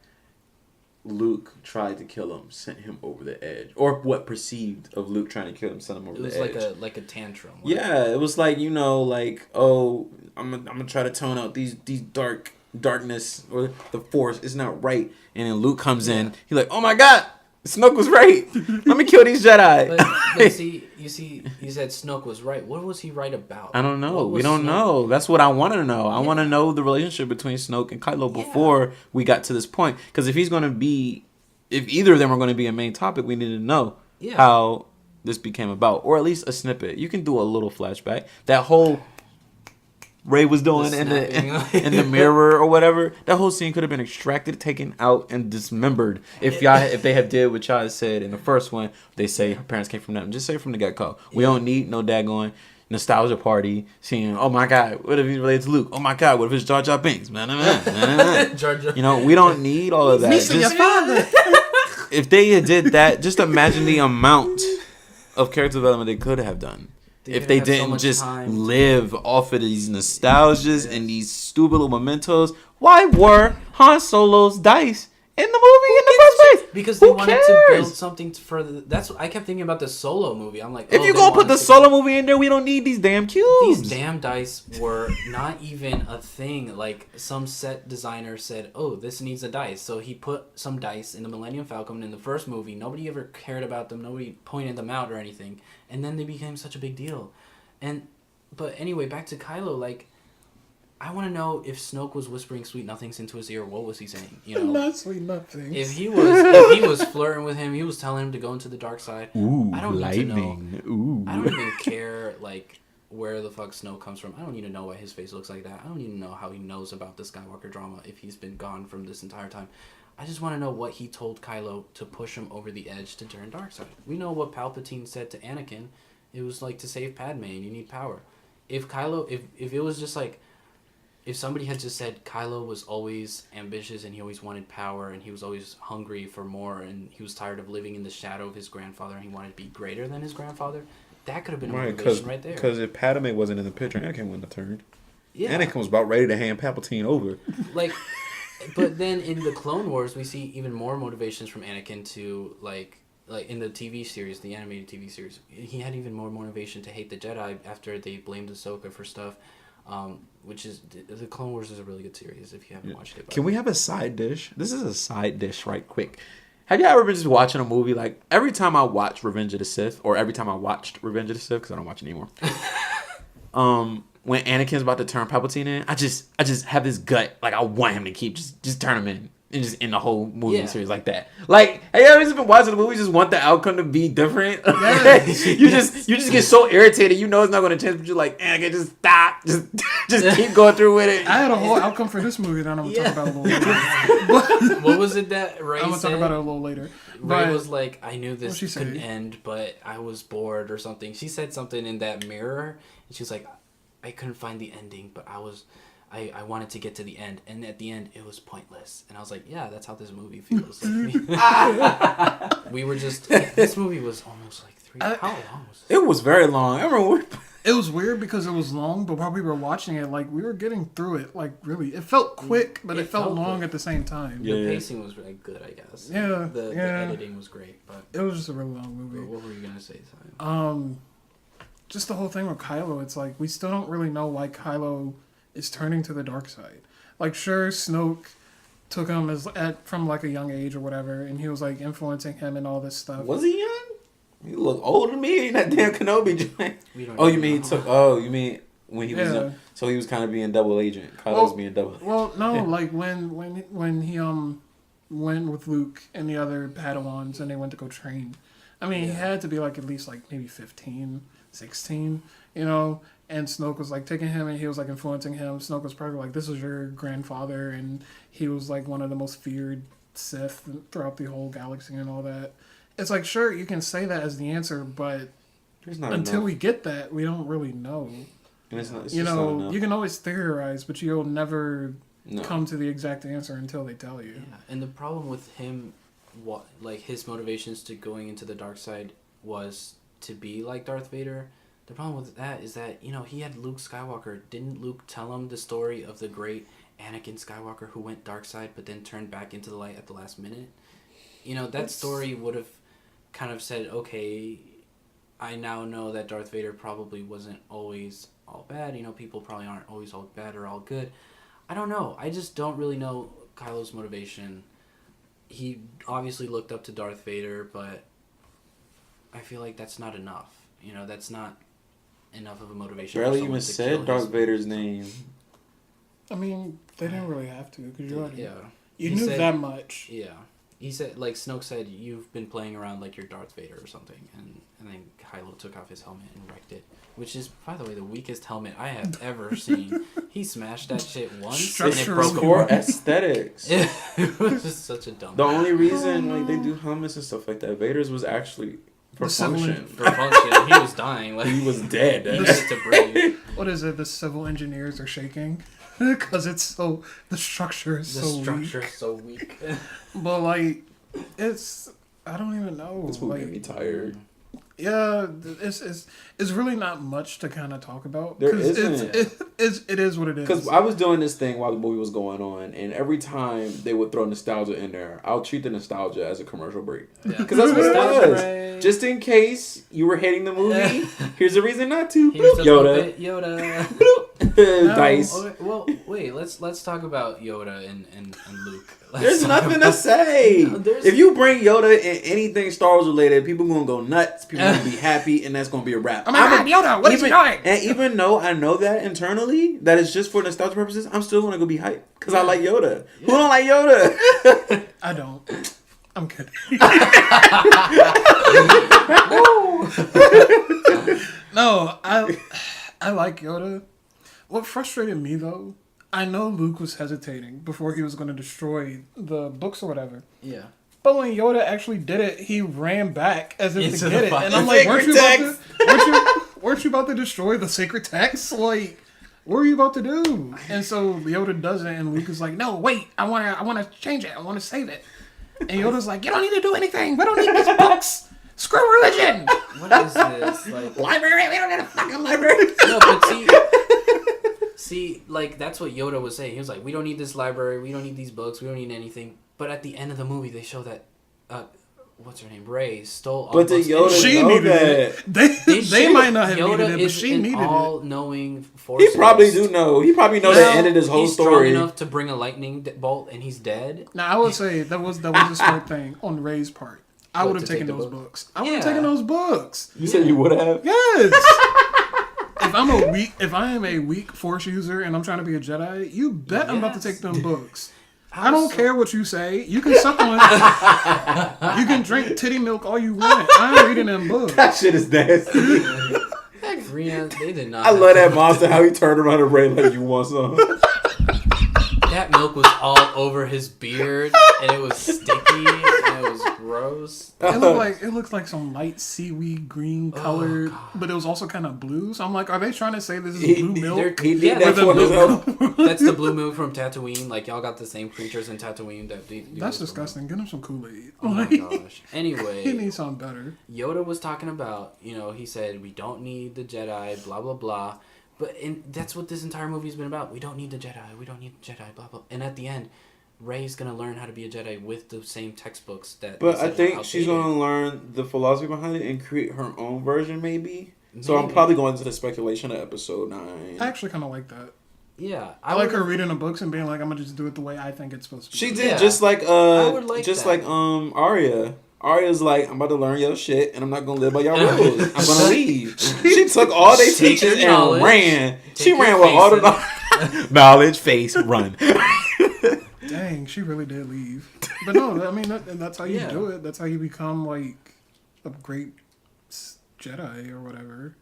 Luke tried to kill him sent him over the edge, or what perceived of Luke trying to kill him sent him over the edge. It was like a tantrum. Yeah, it was like, oh, I'm gonna try to tone out these darkness, or the Force is not right, and then Luke comes in. He's like, oh my God, Snoke was right. Let me kill these Jedi. But see, you said Snoke was right. What was he right about? I don't know. We don't know. That's what I want to know. I want to know the relationship between Snoke and Kylo before we got to this point. Because if either of them are going to be a main topic, we need to know how this became about, or at least a snippet. You can do a little flashback. That whole Rey was doing in the mirror or whatever. That whole scene could have been extracted, taken out, and dismembered if they have did what y'all said in the first one. They say her parents came from them. Just say it from the get-go. We don't need no daggone nostalgia party seeing, oh my God, what if he's related to Luke? Oh my God, what if it's Jar Jar Binks? We don't need all of that. Your father. If they had did that, just imagine the amount of character development they could have done. If they didn't just live off of these nostalgias and these stupid little mementos, why were Han Solo's dice in the movie in the first place? Because they wanted to build something further. That's what I kept thinking about the Solo movie. I'm like, if you gonna put the Solo movie in there, we don't need these damn cubes. These damn dice were not even a thing. Like, some set designer said, oh, this needs a dice. So he put some dice in the Millennium Falcon in the first movie. Nobody ever cared about them. Nobody pointed them out or anything. And then they became such a big deal. But anyway, back to Kylo, I want to know if Snoke was whispering sweet nothings into his ear. What was he saying? Not sweet nothings. If he was flirting with him, he was telling him to go into the dark side. Ooh, I don't lightning. Need to know. Ooh. I don't even care where the fuck Snoke comes from. I don't need to know why his face looks like that. I don't need to know how he knows about the Skywalker drama if he's been gone from this entire time. I just want to know what he told Kylo to push him over the edge to turn dark side. We know what Palpatine said to Anakin. It was to save Padme, and you need power. If it was just if somebody had just said Kylo was always ambitious and he always wanted power and he was always hungry for more and he was tired of living in the shadow of his grandfather and he wanted to be greater than his grandfather, that could have been a motivation right there. Because if Padme wasn't in the picture, Anakin wouldn't have turned. Yeah. Anakin was about ready to hand Palpatine over. But then in the Clone Wars, we see even more motivations from Anakin to in the TV series, the animated TV series, he had even more motivation to hate the Jedi after they blamed Ahsoka for stuff, which is, the Clone Wars is a really good series if you haven't watched it. Can we have a side dish? This is a side dish right quick. Have you ever been just watching a movie, every time I watch Revenge of the Sith, or every time I watched Revenge of the Sith, because I don't watch it anymore, when Anakin's about to turn Palpatine in, I just have this gut, I want him to keep, just turn him in. and just in the whole movie series like that. Like, have you ever been watching the movie, just want the outcome to be different? you just get so irritated. You know it's not going to change, but you're like, okay, just stop, just keep going through with it. I had a whole outcome for this movie that I'm gonna talk about a little later. What was it that Ray I'm gonna said? talk about it a little later. Ray was like, I knew this couldn't couldn't end, but I was bored or something. She said something in that mirror, and she was like, I couldn't find the ending, but I wanted to get to the end, and at the end it was pointless. And I was like, yeah, that's how this movie feels. Like, we were just, this movie was almost like how long was it? It was very long. I remember it was weird because it was long, but while we were watching it, like, we were getting through it, like, really. It felt quick, but it felt long at the same time. The pacing was really good, I guess. Yeah. The editing was great, but it was just a really long movie. What were you gonna say, Simon? Just the whole thing with Kylo, it's like, we still don't really know why Kylo is turning to the dark side. Like, sure, Snoke took him from like a young age or whatever, and he was like influencing him and all this stuff. Was he young? He looked older than me in that damn Kenobi joint. You mean when he was young? So he was kind of being double agent. Kylo was being double agent. Well, no, like when he went with Luke and the other Padawans and they went to go train. I mean, he had to be like at least like maybe 15, 16, you know. And Snoke was like taking him and he was like influencing him. Snoke was probably like, this was your grandfather, and he was like one of the most feared Sith throughout the whole galaxy and all that. It's like, sure, you can say that as the answer, but until we get that, we don't really know. It's you know, you can always theorize, but you'll never come to the exact answer until they tell you. Yeah. And the problem with him, his motivations to going into the dark side was to be like Darth Vader. The problem with that is that, you know, he had Luke Skywalker. Didn't Luke tell him the story of the great Anakin Skywalker who went dark side but then turned back into the light at the last minute? You know, that story would have kind of said, okay, I now know that Darth Vader probably wasn't always all bad. You know, people probably aren't always all bad or all good. I don't know. I just don't really know Kylo's motivation. He obviously looked up to Darth Vader, but I feel like that's not enough. You know, that's not enough of a motivation. Barely even said Darth Vader's name. I mean, they didn't really have to because you already you knew that much. Yeah, he said, like Snoke said, you've been playing around like you're Darth Vader or something, and then Kylo took off his helmet and wrecked it, which is, by the way, the weakest helmet I have ever seen. He smashed that shit once and it broke apart. Aesthetics. It was just such a dumb. The only reason like they do helmets and stuff like that, Vader's was actually for function. For function, he was dying. Like, he was dead. He needed to breathe. What is it? The civil engineers are shaking because the structure is so weak. But like, I don't even know. This movie made me tired. Yeah, it's really not much to kind of talk about. There isn't. It is what it is. Because I was doing this thing while the movie was going on, and every time they would throw nostalgia in there, I'll treat the nostalgia as a commercial break. Because that's what it was. Right. Just in case you were hating the movie, here's a reason not to. Yoda. Dice. Okay, well, wait. Let's talk about Yoda and Luke. There's nothing to say. If you bring Yoda in anything Star Wars related, people gonna go nuts. People gonna be happy, and that's gonna be a wrap. Oh my God, Yoda! What is he doing? And even though I know that internally, that it's just for nostalgia purposes, I'm still gonna go be hyped because I like Yoda. Yeah. Who don't like Yoda? I don't. I'm kidding. No, I like Yoda. What frustrated me though, I know Luke was hesitating before he was going to destroy the books or whatever. Yeah. But when Yoda actually did it, he ran back as if to get it, and I'm like, weren't you about to destroy the sacred text? Like, what are you about to do? And so Yoda does it, and Luke is like, no, wait, I want to change it, I want to save it. And Yoda's like, you don't need to do anything. We don't need these books. Screw religion. What is this? Like, library? We don't need a fucking library. No, but see, like, that's what Yoda was saying. He was like, we don't need this library. We don't need these books. We don't need anything. But at the end of the movie, they show that, what's her name? Rey stole all the books. But Yoda she know needed that. it. They might not have Yoda needed it, but she needed it. all-knowing force. He probably do know. He probably know that ended his whole he's story. He's strong enough to bring a lightning bolt, and he's dead. Now, I would say that was a smart thing on Rey's part. I would have taken those books. I would have taken those books. You said you would have? Yes. If I am a weak Force user and I'm trying to be a Jedi, you bet I'm about to take them books. I don't care what you say. You can supplement. You can drink titty milk all you want. I'm reading them books. That shit is nasty. They did not. I love that monster. How he turned around and ran like you want some. That milk was all over his beard, and it was sticky, and it was gross. It looked like some light seaweed green color, but it was also kind of blue. So I'm like, are they trying to say this is blue milk? That's the blue moon from Tatooine. Like y'all got the same creatures in Tatooine. That's disgusting. Get him some Kool-Aid. Oh my gosh. Anyway, he needs something better. Yoda was talking about, he said we don't need the Jedi, blah blah blah. But that's what this entire movie's been about. We don't need the Jedi. We don't need the Jedi. Blah blah. And at the end, Rey's gonna learn how to be a Jedi with the same textbooks that. But I think she's gonna learn the philosophy behind it and create her own version, maybe. So I'm probably going into the speculation of episode 9. I actually kind of like that. Yeah, I like her reading the books and being like, I'm gonna just do it the way I think it's supposed to be. She did just like like Arya. Arya's like, I'm about to learn your shit, and I'm not gonna live by your rules. I'm gonna leave. She took all they teachers and ran. She ran with all the knowledge, face, run. Dang, she really did leave. But no, I mean, that's how you do it. That's how you become like a great Jedi or whatever.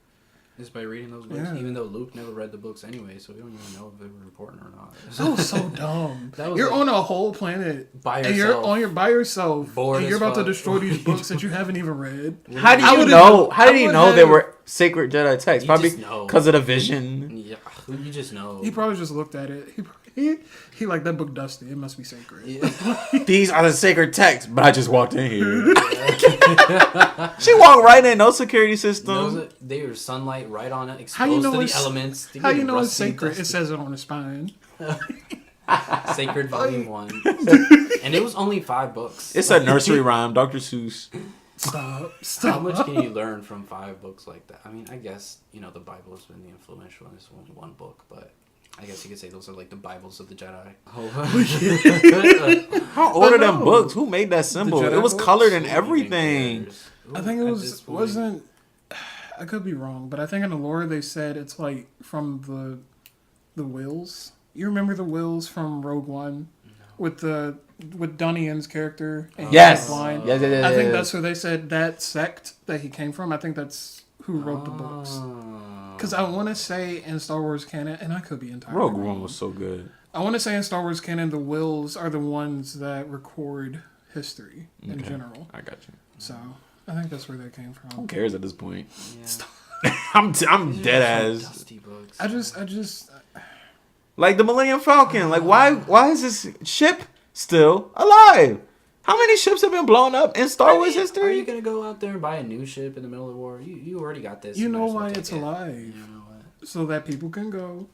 Is by reading those books, even though Luke never read the books anyway, so we don't even know if they were important or not. That was so dumb. You're on a whole planet by yourself. And you're by yourself, bored and you're about to destroy these books that you haven't even read. How do you know? How did he know they were sacred Jedi texts? Probably because of the vision. Yeah, you just know. He probably just looked at it. He like, that book dusty. It must be sacred. Yeah. These are the sacred texts, but I just walked in here. She walked right in, no security system. They were sunlight right on it, exposed to the elements. How you know it's sacred? Dusty. It says it on the spine. Sacred Volume 1. And it was only 5 books. It's a nursery rhyme, Dr. Seuss. Stop. How much can you learn from 5 books like that? I mean, I guess, the Bible has been the influential, and it's only 1 book, but I guess you could say those are like the Bibles of the Jedi. How old are them books? Who made that symbol? It was colored and everything. I think it wasn't. I could be wrong, but I think in the lore they said it's like from the wills. You remember the wills from Rogue One with Donnie Yen's character? And yes. I think that's where they said that sect that he came from. I think that's who wrote the books. Because I want to say in Star Wars canon, and I could be entirely Rogue wrong. One was so good. I want to say in Star Wars canon, the wills are the ones that record history in general. I got you. So I think that's where they came from. Who cares at this point? Yeah. I'm dead ass. Dusty books. I just like the Millennium Falcon. Like why is this ship still alive? How many ships have been blown up in Star Wars history? Are you gonna go out there and buy a new ship in the middle of the war? You already got this. You know why it's alive? You know what? So that people can go,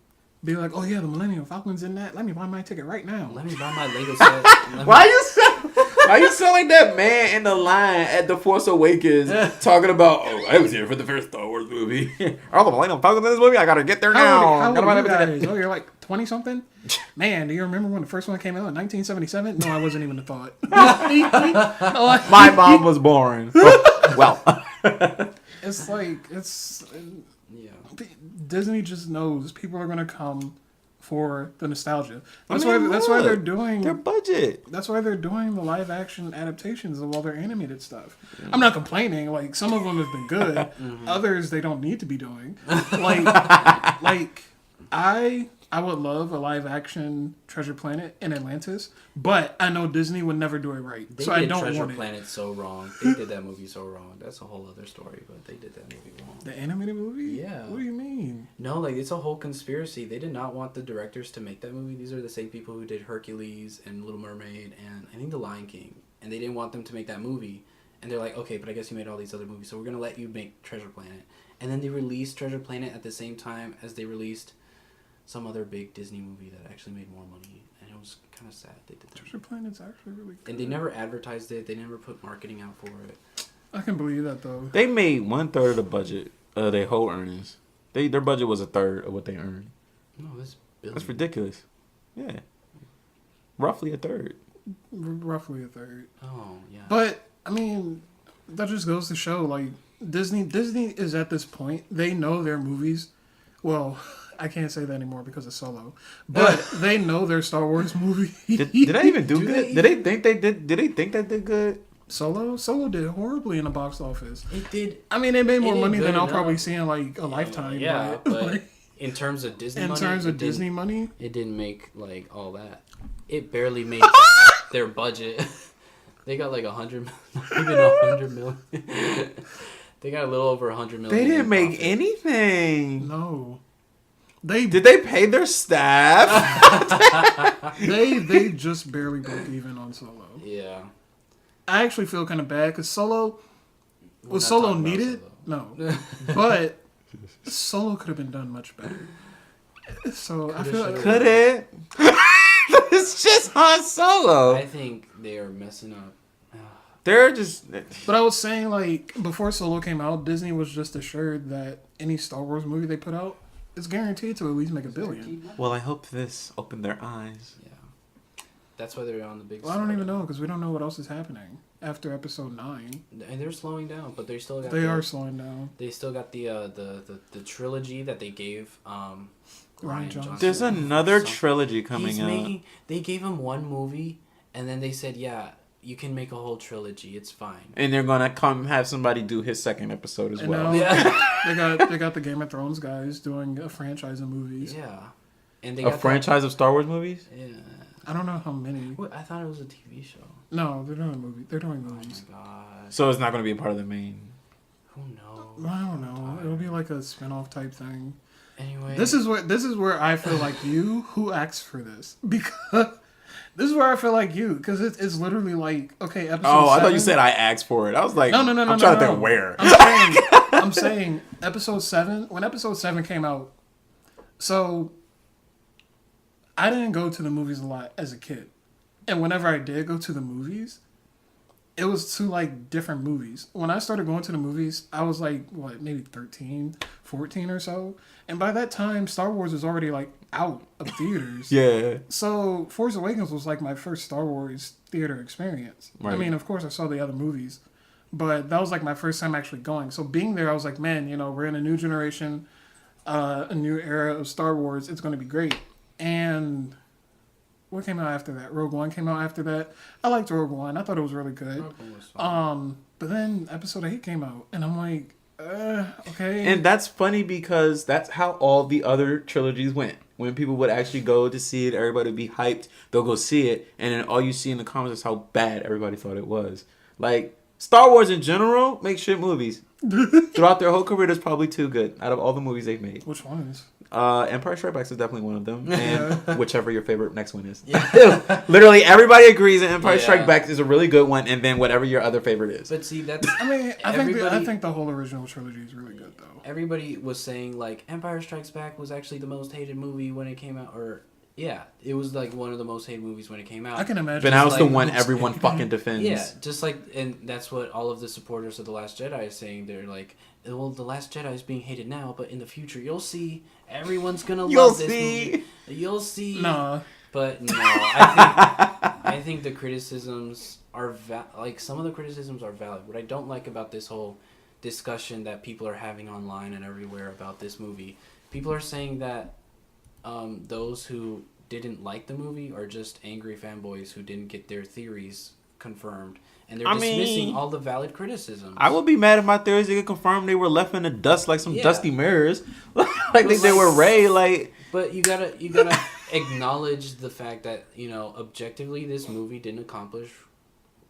be like, oh yeah, the Millennium Falcon's in that. Let me buy my ticket right now. Let me buy my Lego set. Why you sound like that man in the line at The Force Awakens talking about, I was here for the first Star Wars movie. Oh, the Millennium Falcon in this movie? I gotta get there now. How old are you guys? Oh, you're like 20-something? Man, do you remember when the first one came out in 1977? No, I wasn't even a thought. My mom was born. Well. Disney just knows people are going to come for the nostalgia. That's why they're doing their budget. That's why they're doing the live action adaptations of all their animated stuff. Yeah. I'm not complaining. Like, some of them have been good. Others they don't need to be doing. Like I would love a live action Treasure Planet in Atlantis, but I know Disney would never do it right. I don't Treasure want it. Planet so wrong. They did that movie so wrong. That's a whole other story, but they did that movie wrong. The animated movie? Yeah. What do you mean? No, like, it's a whole conspiracy. They did not want the directors to make that movie. These are the same people who did Hercules and Little Mermaid and I think The Lion King. And they didn't want them to make that movie. And they're like, okay, but I guess you made all these other movies, so we're going to let you make Treasure Planet. And then they released Treasure Planet at the same time as they released some other big Disney movie that actually made more money, and it was kind of sad they did that. Treasure Planet's actually really good. And they never advertised it. They never put marketing out for it. I can believe that, though. They made 1/3 of the budget of their whole earnings. Their budget was 1/3 of what they earned. No, that's ridiculous. Yeah, roughly 1/3. Roughly 1/3. Oh yeah. But I mean, that just goes to show, like, Disney is at this point. They know their movies Well, I can't say that anymore because of Solo. But they know their Star Wars movie. Did I even do good? Did they think they did? Did they think that did good? Solo did horribly in the box office. It did. I mean, they made more money than I'll enough. probably see in like a lifetime. Yeah, but like, in terms of Disney money, it didn't make like all that. It barely made their budget. They got like 100, not even 100 million. They got a little over 100 million. They didn't make anything. No. Did they pay their staff? they just barely broke even on Solo. Yeah. I actually feel kind of bad because Solo was Solo needed. Solo. No, but Solo could have been done much better. So I feel could it? It's just Han Solo. I think they are messing up. They're just. But I was saying, like, before Solo came out, Disney was just assured that any Star Wars movie they put out is guaranteed to at least make $1 billion. Well, I hope this opened their eyes. Yeah. That's why they're on the big. Well, I don't even know because we don't know what else is happening after Episode 9. And they're slowing down, but they still got. They are slowing down. They still got the trilogy that they gave Ryan Johnson. There's another trilogy coming out. They gave him one movie, and then they said, "Yeah, you can make a whole trilogy. It's fine." And they're gonna come have somebody do his second episode as And well. now, they got the Game of Thrones guys doing a franchise of movies. Yeah, and they a franchise of Star Wars movies. Yeah. I don't know how many. What? I thought it was a TV show. No, they're doing movies. They're doing movies. Oh my god. So it's not going to be a part of the main. Who knows? I don't know. It'll be like a spin-off type thing. Anyway, this is where I feel like you who asked for this because this is where I feel like you because it's literally like okay episode. Oh, 7, I thought you said I asked for it. I was like, no. I'm trying to think where. I'm saying episode 7 when episode 7 came out. So I didn't go to the movies a lot as a kid, and whenever I did go to the movies, it was to like different movies. When I started going to the movies, I was like, what, maybe 13, 14 or so. And by that time, Star Wars was already like out of theaters. Yeah. So Force Awakens was like my first Star Wars theater experience. Right. I mean, of course, I saw the other movies, but that was like my first time actually going. So being there, I was like, man, we're in a new generation, a new era of Star Wars. It's going to be great. And what came out after that? Rogue One came out after that. I liked Rogue One. I thought it was really good. Rogue One was fun. But then Episode 8 came out, and I'm like, okay. And that's funny because that's how all the other trilogies went. When people would actually go to see it, everybody would be hyped. They'll go see it, and then all you see in the comments is how bad everybody thought it was. Like, Star Wars in general makes shit movies. Throughout their whole career, there's probably 2 good out of all the movies they've made. Which ones? Empire Strikes Back is definitely one of them, and whichever your favorite next one is. Yeah. Literally, everybody agrees that Empire Strikes Back is a really good one, and then whatever your other favorite is. But see, that's. I mean, I think the whole original trilogy is really good, though. Everybody was saying like Empire Strikes Back was actually the most hated movie when it came out, or yeah, it was like one of the most hated movies when it came out. I can imagine. But now it's the one everyone fucking defends. Yeah, just like, and that's what all of the supporters of The Last Jedi is saying. They're like, well, The Last Jedi is being hated now, but in the future, you'll see everyone's gonna love this movie. You'll see. Nah. But no, I think the criticisms are like some of the criticisms are valid. What I don't like about this whole discussion that people are having online and everywhere about this movie, people are saying that those who didn't like the movie are just angry fanboys who didn't get their theories confirmed, and they're dismissing all the valid criticisms. I would be mad if my theories didn't confirm they were left in the dust like some dusty mirrors, like they were Rey. Like, but you gotta acknowledge the fact that objectively this movie didn't accomplish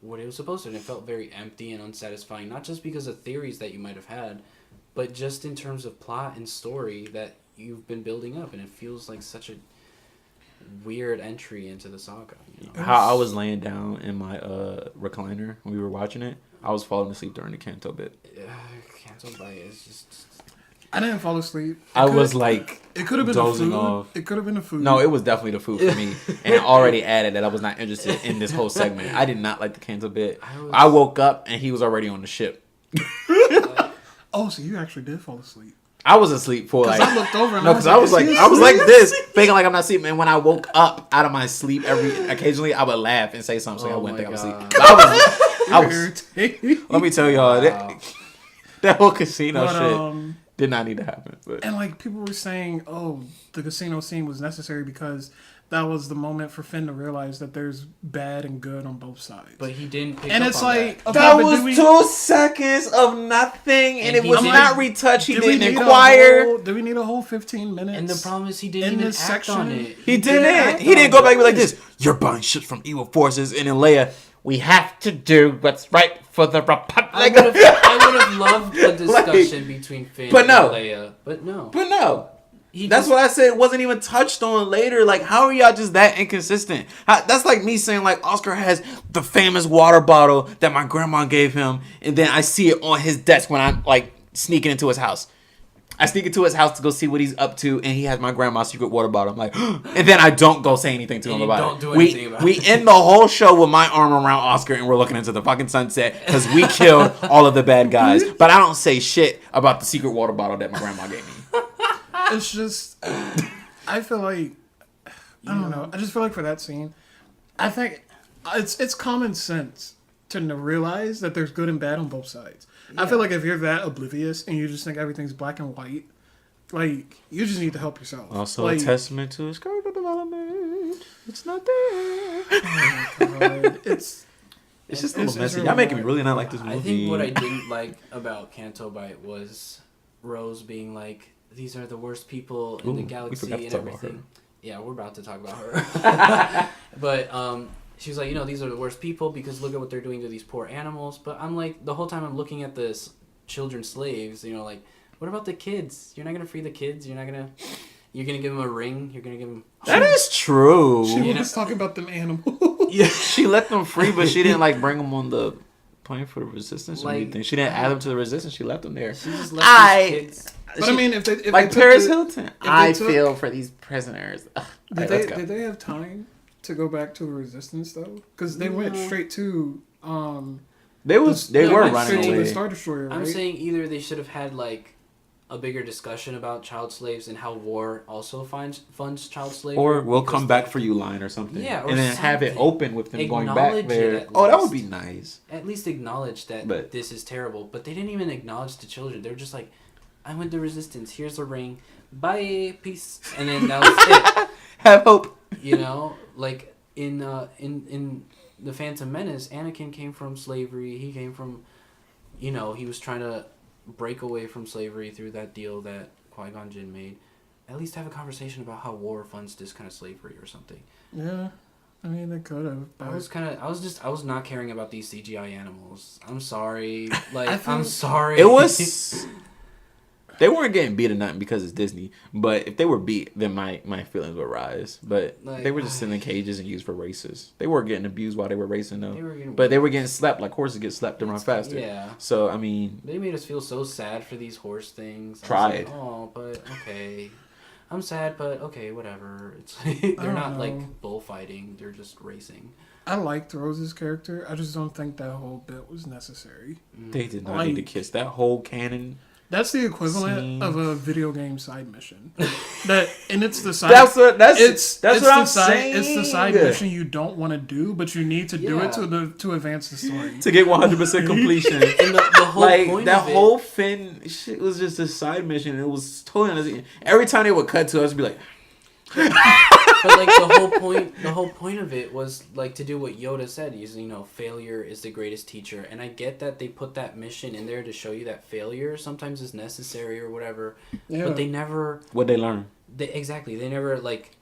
what it was supposed to, and it felt very empty and unsatisfying. Not just because of theories that you might have had, but just in terms of plot and story that you've been building up, and it feels like such a weird entry into the saga. How I was laying down in my recliner when we were watching it, I was falling asleep during the Canto bit. Canto bite is just. I didn't fall asleep. I was like, it could have been dozing the food. off. It could have been the food. No, it was definitely the food for me, and it already added that I was not interested in this whole segment. I did not like the Canto bit. I woke up and he was already on the ship. Oh, so you actually did fall asleep? I was asleep for like. I looked over and no, because I was like this, thinking like I'm not sleeping. And when I woke up out of my sleep, occasionally I would laugh and say something, so I wouldn't think I was asleep. But I was. Let me tell y'all that whole casino shit Did not need to happen. But. And like people were saying, oh, the casino scene was necessary because that was the moment for Finn to realize that there's bad and good on both sides. But he didn't pick and up it's on like that. That was 2 seconds of nothing, and it was not retouched. He didn't inquire. Do we need a whole 15 minutes? And the problem is he didn't even act on it. He didn't. He didn't go back and be like this. You're buying shit from evil forces, and then Leia. We have to do what's right for the Republic. I would have loved a discussion between Finn and Leia, but no. That's what I said. It wasn't even touched on later. Like, how are y'all just that inconsistent? That's like me saying, like, Oscar has the famous water bottle that my grandma gave him, and then I see it on his desk when I'm, like, sneaking into his house. I sneak into his house to go see what he's up to, and he has my grandma's secret water bottle. I'm like, and then I don't go say anything to him about it. We end the whole show with my arm around Oscar, and we're looking into the fucking sunset because we killed all of the bad guys. But I don't say shit about the secret water bottle that my grandma gave me. It's just, I feel like, I don't know. I just feel like for that scene, I think it's common sense to realize that there's good and bad on both sides. Yeah. I feel like if you're that oblivious and you just think everything's black and white, like, you just need to help yourself. Also like, a testament to his character development. It's not there. Oh my God. It's just a little messy. Really y'all making me really not like this movie. I think what I didn't like about Canto Bight was Rose being like, these are the worst people in the galaxy and everything. Yeah, we're about to talk about her. But she was like, these are the worst people because look at what they're doing to these poor animals. But I'm like, the whole time I'm looking at this children slaves, like, what about the kids? You're not going to free the kids? You're going to give them a ring? You're going to give them... That is true. She was talking about them animals. Yeah, she let them free, but she didn't, like, bring them on the plane for the resistance or anything. She didn't add them to the resistance. She left them there. She just left these kids... But I mean, if Paris Hilton, I feel for these prisoners. Did they have time to go back to the resistance though? Because they went straight to they were running away. To the Star Destroyer. Right? I'm saying either they should have had like a bigger discussion about child slaves and how war also funds child slavery, or we'll come back for you line or something. Yeah, and then have it open with them going back there. Oh, that would be nice. At least acknowledge that this is terrible, but they didn't even acknowledge the children. They were just like, I went to resistance. Here's a ring. Bye, peace. And then that was it. Have hope. Like in the Phantom Menace, Anakin came from slavery. He came from, he was trying to break away from slavery through that deal that Qui-Gon Jinn made. At least have a conversation about how war funds this kind of slavery or something. Yeah. I mean, they could have. I was not caring about these CGI animals. I'm sorry. Like, I'm sorry. It was... They weren't getting beat or nothing because it's Disney. But if they were beat, then my feelings would rise. But they were just sitting in cages and used for races. They weren't getting abused while they were racing, though. They were getting slapped like horses get slapped to run faster. Yeah. So, I mean... They made us feel so sad for these horse things. Tried. Like, oh, but okay. I'm sad, but okay, whatever. It's they're not, like, bullfighting. They're just racing. I liked Rose's character. I just don't think that whole bit was necessary. They did not need to kiss. That whole canon... That's the equivalent of a video game side mission. It's the side. That's what I'm saying. It's the side mission you don't want to do, but you need to do it to advance the story. To get 100% completion. And the whole point that whole Finn shit was just a side mission. It was totally every time they would cut to us, be like. But like the whole point of it was like to do what Yoda said. Failure is the greatest teacher. And I get that they put that mission in there to show you that failure sometimes is necessary or whatever. Yeah. But they never. What'd they learn? They never like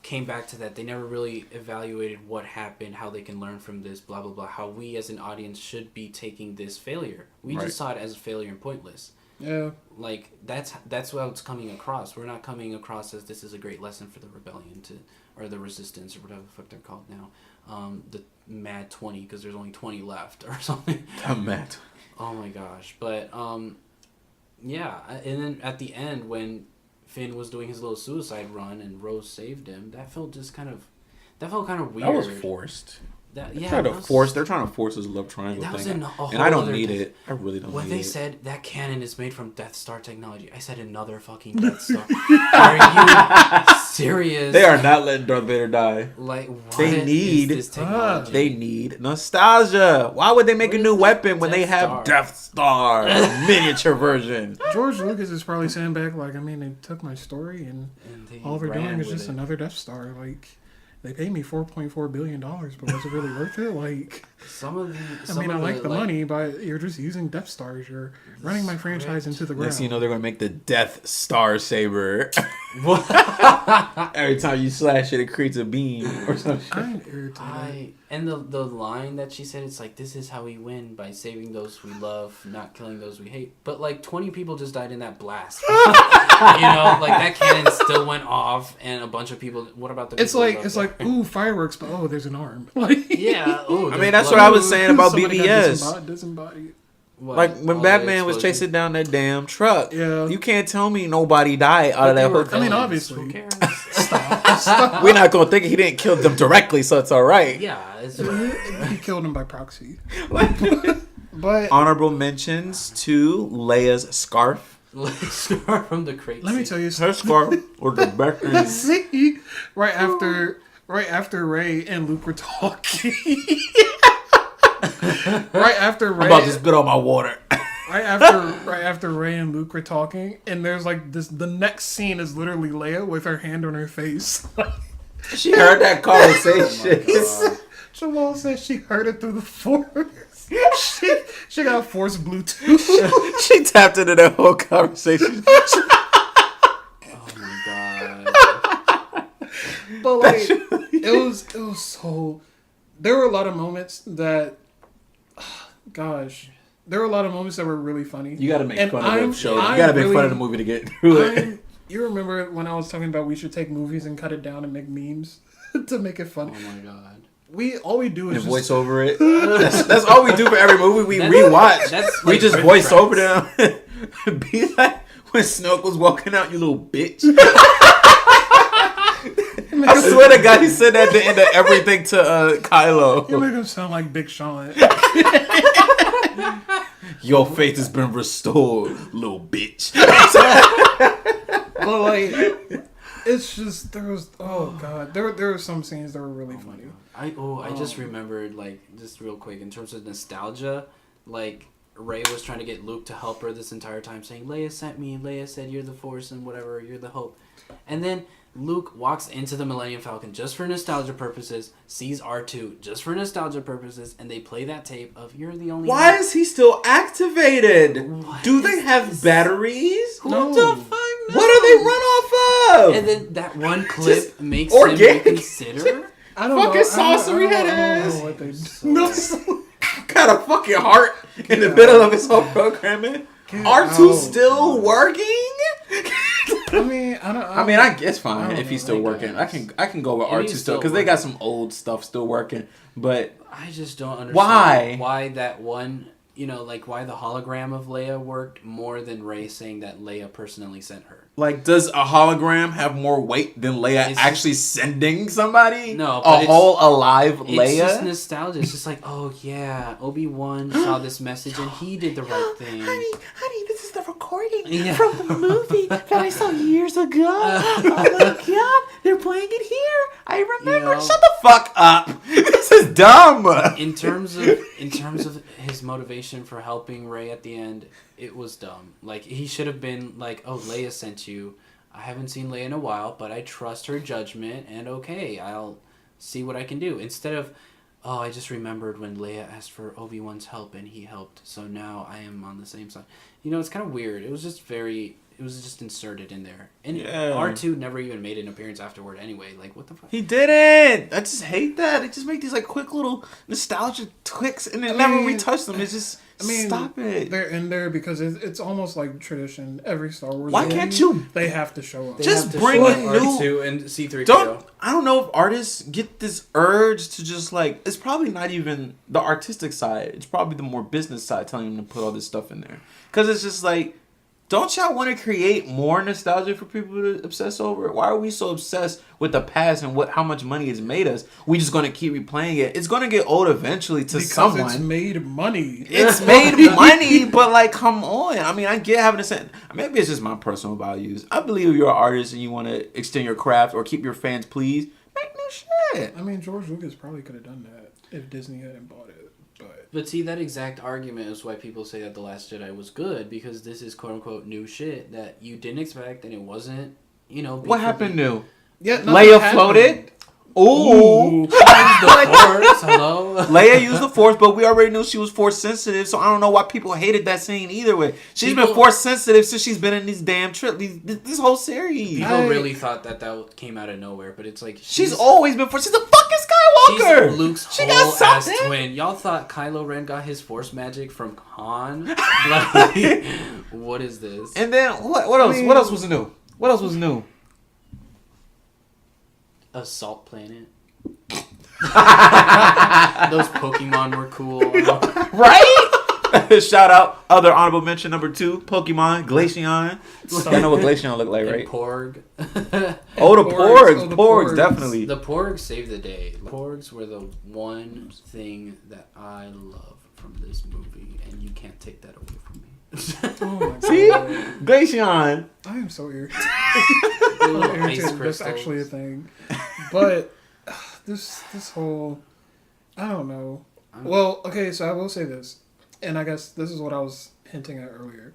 came back to that. They never really evaluated what happened, how they can learn from this, blah blah blah. How we as an audience should be taking this failure. We just saw it as a failure and pointless. Yeah. Like that's how it's coming across. We're not coming across as this is a great lesson for the rebellion or the resistance or whatever the fuck they're called now. The Mad 20 because there's only 20 left or something. I'm mad. Oh my gosh! But yeah. And then at the end when Finn was doing his little suicide run and Rose saved him, that felt kind of weird. That was forced. They're trying to force this love triangle thing, and I don't need it. I really don't need it. When they said that cannon is made from Death Star technology, I said another fucking Death Star. Are you serious? They are not letting Darth Vader die. Like, what they need is this technology? They need nostalgia. Why would they make a new weapon when they have Death Star, a miniature version? George Lucas is probably saying back, like, I mean, they took my story and all they're doing is just another Death Star. Like, they paid me $4.4 billion, but was it really worth it? Like, I like the money, but you're just using Death Stars. You're running my franchise into the ground. Next thing you know, they're going to make the Death Star saber. Every time you slash it, it creates a beam or something. I'm irritated. And the line that she said, it's like, this is how we win, by saving those we love, not killing those we hate. But like 20 people just died in that blast. Like that cannon still went off, and a bunch of people. What about the? It's like ooh, fireworks, but oh, there's an arm. Like, yeah. Ooh, I mean, that's what I was saying about BBS. Disembodied. Like when Batman was chasing down that damn truck. Yeah. You can't tell me nobody died out of that whole thing. I mean, obviously. Who cares? Stop. We're not gonna think he didn't kill them directly, so it's all right. Yeah. He killed him by proxy. But honorable mentions to Leia's scarf. Scarf from the crate. Let me tell you her scarf or the best. See, right after Rey and Luke were talking. Right after Rey, I'm about to spit on my water. Right after Rey and Luke were talking, and there's like this. The next scene is literally Leia with her hand on her face. She heard that conversation. Jamal said she heard it through the Force. She got Force Bluetooth. She tapped into that whole conversation. Oh my god! But like, it was so. There were a lot of moments that. Gosh, there were a lot of moments that were really funny. You gotta make fun of the show. You gotta make fun of the movie to get through it. You remember when I was talking about we should take movies and cut it down and make memes to make it funny? Oh my god. All we do is and voice over it. That's all we do for every movie we rewatch. We just voice over them. Be like when Snoke was walking out, you little bitch. I swear to God, he said that at the end of everything to Kylo. You make him sound like Big Sean. Your faith has been restored, little bitch. But like, it's just there were some scenes that were really funny. I just remembered, like, just real quick, in terms of nostalgia, like, Rey was trying to get Luke to help her this entire time, saying, Leia sent me, Leia said you're the Force and whatever, you're the hope. And then Luke walks into the Millennium Falcon just for nostalgia purposes, sees R2 just for nostalgia purposes, and they play that tape of you're the only Why is he still activated? Do they have batteries? No. What the fuck? No. What do they run off of? And then that one clip makes him reconsider. I don't fucking sorcery head ass. What they do. Got a fucking heart in the middle of his whole programming. R2 still working? I guess fine if he's still working. I can go with R2 still because they got some old stuff still working. But I just don't understand why that one, why the hologram of Leia worked more than Rey saying that Leia personally sent her. Like, does a hologram have more weight than Leia actually sending somebody? No, a whole alive Leia? It's just nostalgia. It's just like, oh yeah, Obi-Wan saw this message and he did the right thing. Honey, this is the recording from the movie that I saw years ago. Oh my god, they're playing it here. I remember. Shut the fuck up. This is dumb. In terms of his motivation for helping Rey at the end, it was dumb. Like, he should have been like, oh, Leia sent you. I haven't seen Leia in a while, but I trust her judgment, and okay, I'll see what I can do. Instead of, oh, I just remembered when Leia asked for Obi-Wan's help, and he helped, so now I am on the same side. It's kind of weird. It was just inserted in there. And R2 never even made an appearance afterward anyway. Like, what the fuck? He didn't. I just hate that. They just make these, like, quick little nostalgia clicks, and then never retouch them. It's just... stop it. They're in there because it's almost like tradition. Every Star Wars. Why can't you? They have to show up. Just bring in new R2 and C-3PO. I don't know if artists get this urge to just like. It's probably not even the artistic side. It's probably the more business side telling them to put all this stuff in there. Because it's just like, Don't y'all want to create more nostalgia for people to obsess over? Why are we so obsessed with the past and how much money it's made us? We just gonna keep replaying it. It's gonna get old eventually to someone. Because it's made money. It's made money, but like, come on. I mean, I get having a sense. Maybe it's just my personal values. I believe if you're an artist and you want to extend your craft or keep your fans pleased, make new shit. I mean, George Lucas probably could have done that if Disney hadn't bought it. But see, that exact argument is why people say that The Last Jedi was good, because this is quote-unquote new shit that you didn't expect, and it wasn't, What happened new? Yeah, Leia floated? Ooh. Hello? Leia used the Force, but we already knew she was Force sensitive, so I don't know why people hated that scene either way. She's been Force sensitive since she's been in these damn this whole series. People really thought that came out of nowhere, but it's like... She's always been Force. She's a fucking Skywalker! She's Luke's whole-ass twin. Y'all thought Kylo Ren got his Force magic from Han? Like, what is this? And then, what else? What else was new? What else was new? A salt planet. Those Pokemon were cool. Right? Shout out, other honorable mention number 2, Pokemon, Glaceon. I know what Glaceon look like, right? Porg. Oh, the Porgs, definitely. The Porgs saved the day. The Porgs were the one thing that I love from this movie, and you can't take that away from me. Oh See? Glaceon. I am so irritated. Ice That's actually a thing. But this whole... I don't know. Well, okay, so I will say this. And I guess this is what I was hinting at earlier.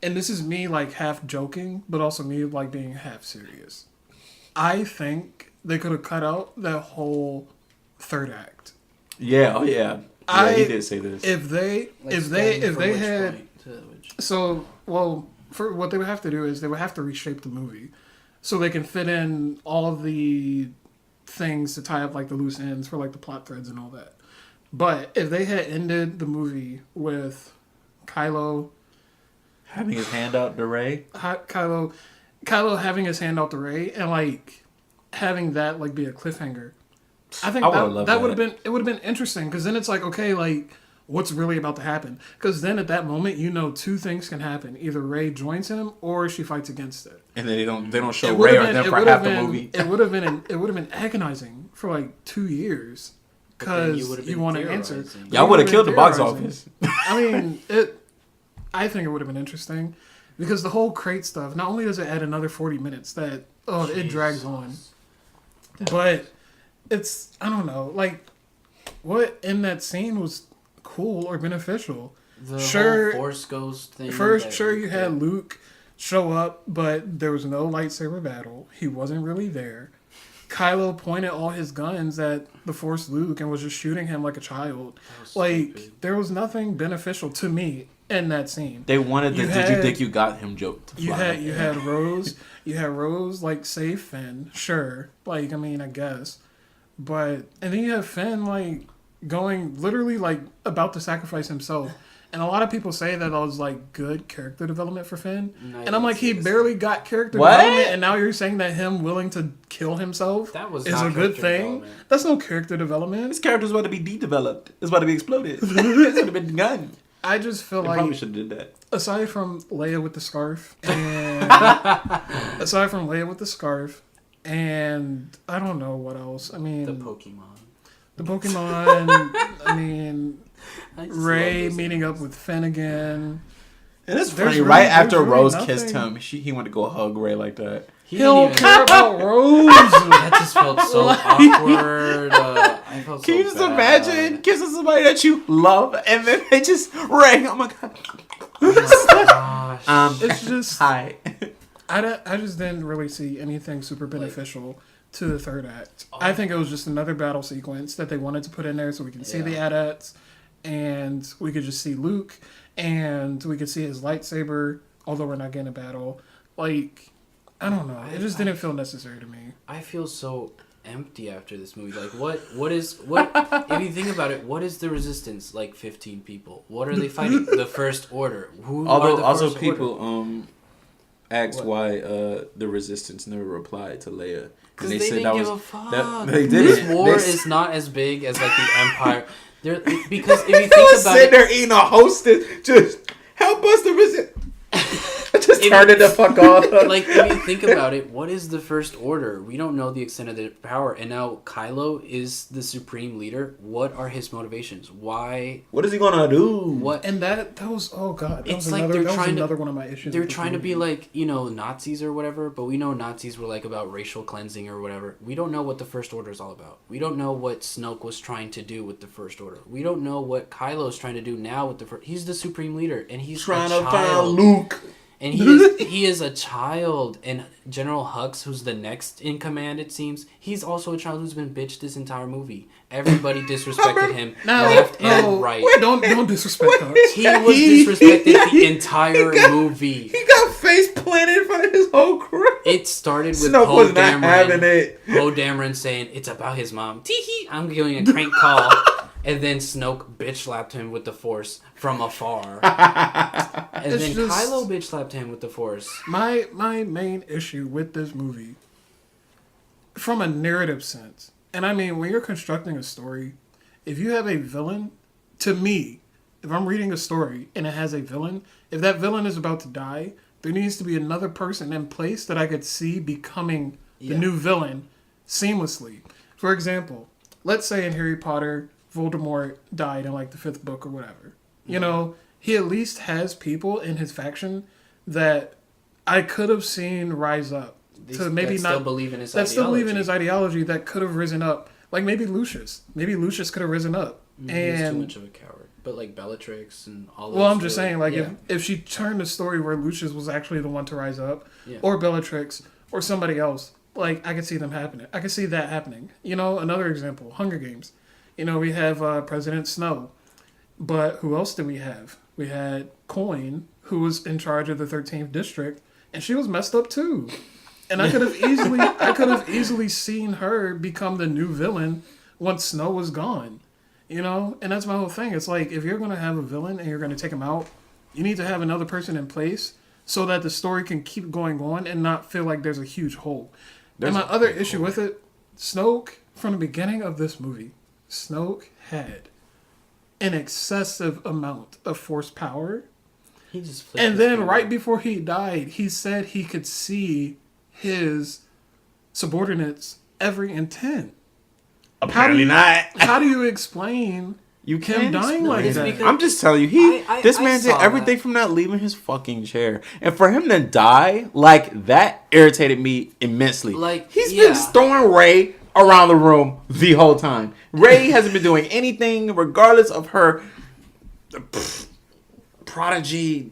And this is me, like, half joking, but also me, like, being half serious. I think they could have cut out that whole third act. Yeah, oh yeah. Yeah, he did say this. If they had... So, well, for what they would have to do is they would have to reshape the movie so they can fit in all of the things to tie up, like, the loose ends for, like, the plot threads and all that. But if they had ended the movie with Kylo having his hand out to Rey, Kylo having his hand out to Rey, and like having that like be a cliffhanger, I think that would have been interesting, because then it's like, okay, like what's really about to happen? Because then at that moment, you know, two things can happen: either Rey joins him or she fights against it. And then they don't show Rey or them for half the movie. It would have been agonizing for like 2 years. Because you want an answer. Y'all would have killed the box office. I mean, I think it would have been interesting. Because the whole crate stuff, not only does it add another 40 minutes that, it drags on. But it's, I don't know, like, what in that scene was cool or beneficial? The whole Force Ghost thing. Sure, you had Luke show up, but there was no lightsaber battle. He wasn't really there. Kylo pointed all his guns at the Force Luke and was just shooting him like a child. Like, stupid. There was nothing beneficial to me in that scene. They wanted the "Did you think you got him" joke to fly. You had Rose like save Finn, sure. Like, I mean, I guess. But and then you have Finn like going literally like about to sacrifice himself. And a lot of people say that was like good character development for Finn. No, and I'm like, he barely got character development, and now you're saying that him willing to kill himself is a good thing? That's no character development. His character's about to be de-developed. It's about to be exploded. It's going to be gone. I just feel like probably should have did that. Aside from Leia with the scarf, and I don't know what else. I mean, the Pokemon. I mean, Rey meeting up with Finn again. And it's funny, right after Rose kissed him, he went to go hug Rey like that. He don't care about Rose. That just felt so awkward. I felt Can you just imagine kissing somebody that you love and then they just Rey? Oh my god. Oh my gosh. It's just hi. I just didn't really see anything super beneficial to the third act. I think it was just another battle sequence that they wanted to put in there so we can see the AT-ATs and we could just see Luke and we could see his lightsaber, although we're not getting a battle. Like, I don't know. It just didn't feel necessary to me. I feel so empty after this movie. Like, what if you think about it, what is the Resistance? Like 15 people. What are they fighting? The First Order. Also people asked why the Resistance never replied to Leia. Because they didn't give a fuck. They did this war is not as big as like the Empire. Because if you think about it, they're eating a hostess. Just help us, the Resistance. just turned it the fuck off. Like, if you think about it, what is the First Order? We don't know the extent of their power, and now Kylo is the supreme leader. What are his motivations? Why? What is he gonna do? What? And that was, oh god, that It's was like another, they're trying another to, one of my issues. They're trying to be like, Nazis or whatever, but we know Nazis were like about racial cleansing or whatever. We don't know what the First Order is all about. We don't know what Snoke was trying to do with the First Order. We don't know what Kylo's trying to do now with the First. He's the supreme leader, and he's trying to find Luke. And he is a child. And General Hux, who's the next in command, it seems, he's also a child who's been bitched this entire movie. Everybody disrespected him left and right. Don't disrespect Hux. He was disrespected the entire movie. He got face planted in front of his whole crew. It started with Snoke was not having it. Poe Dameron saying, "It's about his mom. Tee-hee, I'm giving a crank call." And then Snoke bitch slapped him with the Force from afar. And then Kylo bitch slapped him with the Force. My main issue with this movie, from a narrative sense, and I mean, when you're constructing a story, if you have a villain, to me, if I'm reading a story and it has a villain, if that villain is about to die, there needs to be another person in place that I could see becoming the new villain seamlessly. For example, let's say in Harry Potter, Voldemort died in like the 5th book or whatever. You know, he at least has people in his faction that I could have seen rise up to maybe that not still believe in his that ideology. still believe in his ideology, that could have risen up. Like maybe Lucius could have risen up. He's And too much of a coward. But like Bellatrix and all. Well, I'm just saying, like if she turned the story where Lucius was actually the one to rise up, or Bellatrix, or somebody else, like I could see them happening. I could see that happening. You know, another example, Hunger Games. You know, we have President Snow. But who else did we have? We had Coin, who was in charge of the 13th district, and she was messed up too. And I could have easily seen her become the new villain once Snow was gone. You know, and that's my whole thing. It's like, if you're going to have a villain and you're going to take him out, you need to have another person in place so that the story can keep going on and not feel like there's a huge hole. And my other issue with it, Snoke, from the beginning of this movie, Snoke had an excessive amount of force power. He just and then right before he died, he said he could see his subordinates' every intent. Apparently not. How do you explain him dying like that? I'm just telling you, this man did everything from not leaving his fucking chair, and for him to die like that irritated me immensely. Like he's been throwing Rey around the room the whole time. Rey hasn't been doing anything, regardless of her prodigy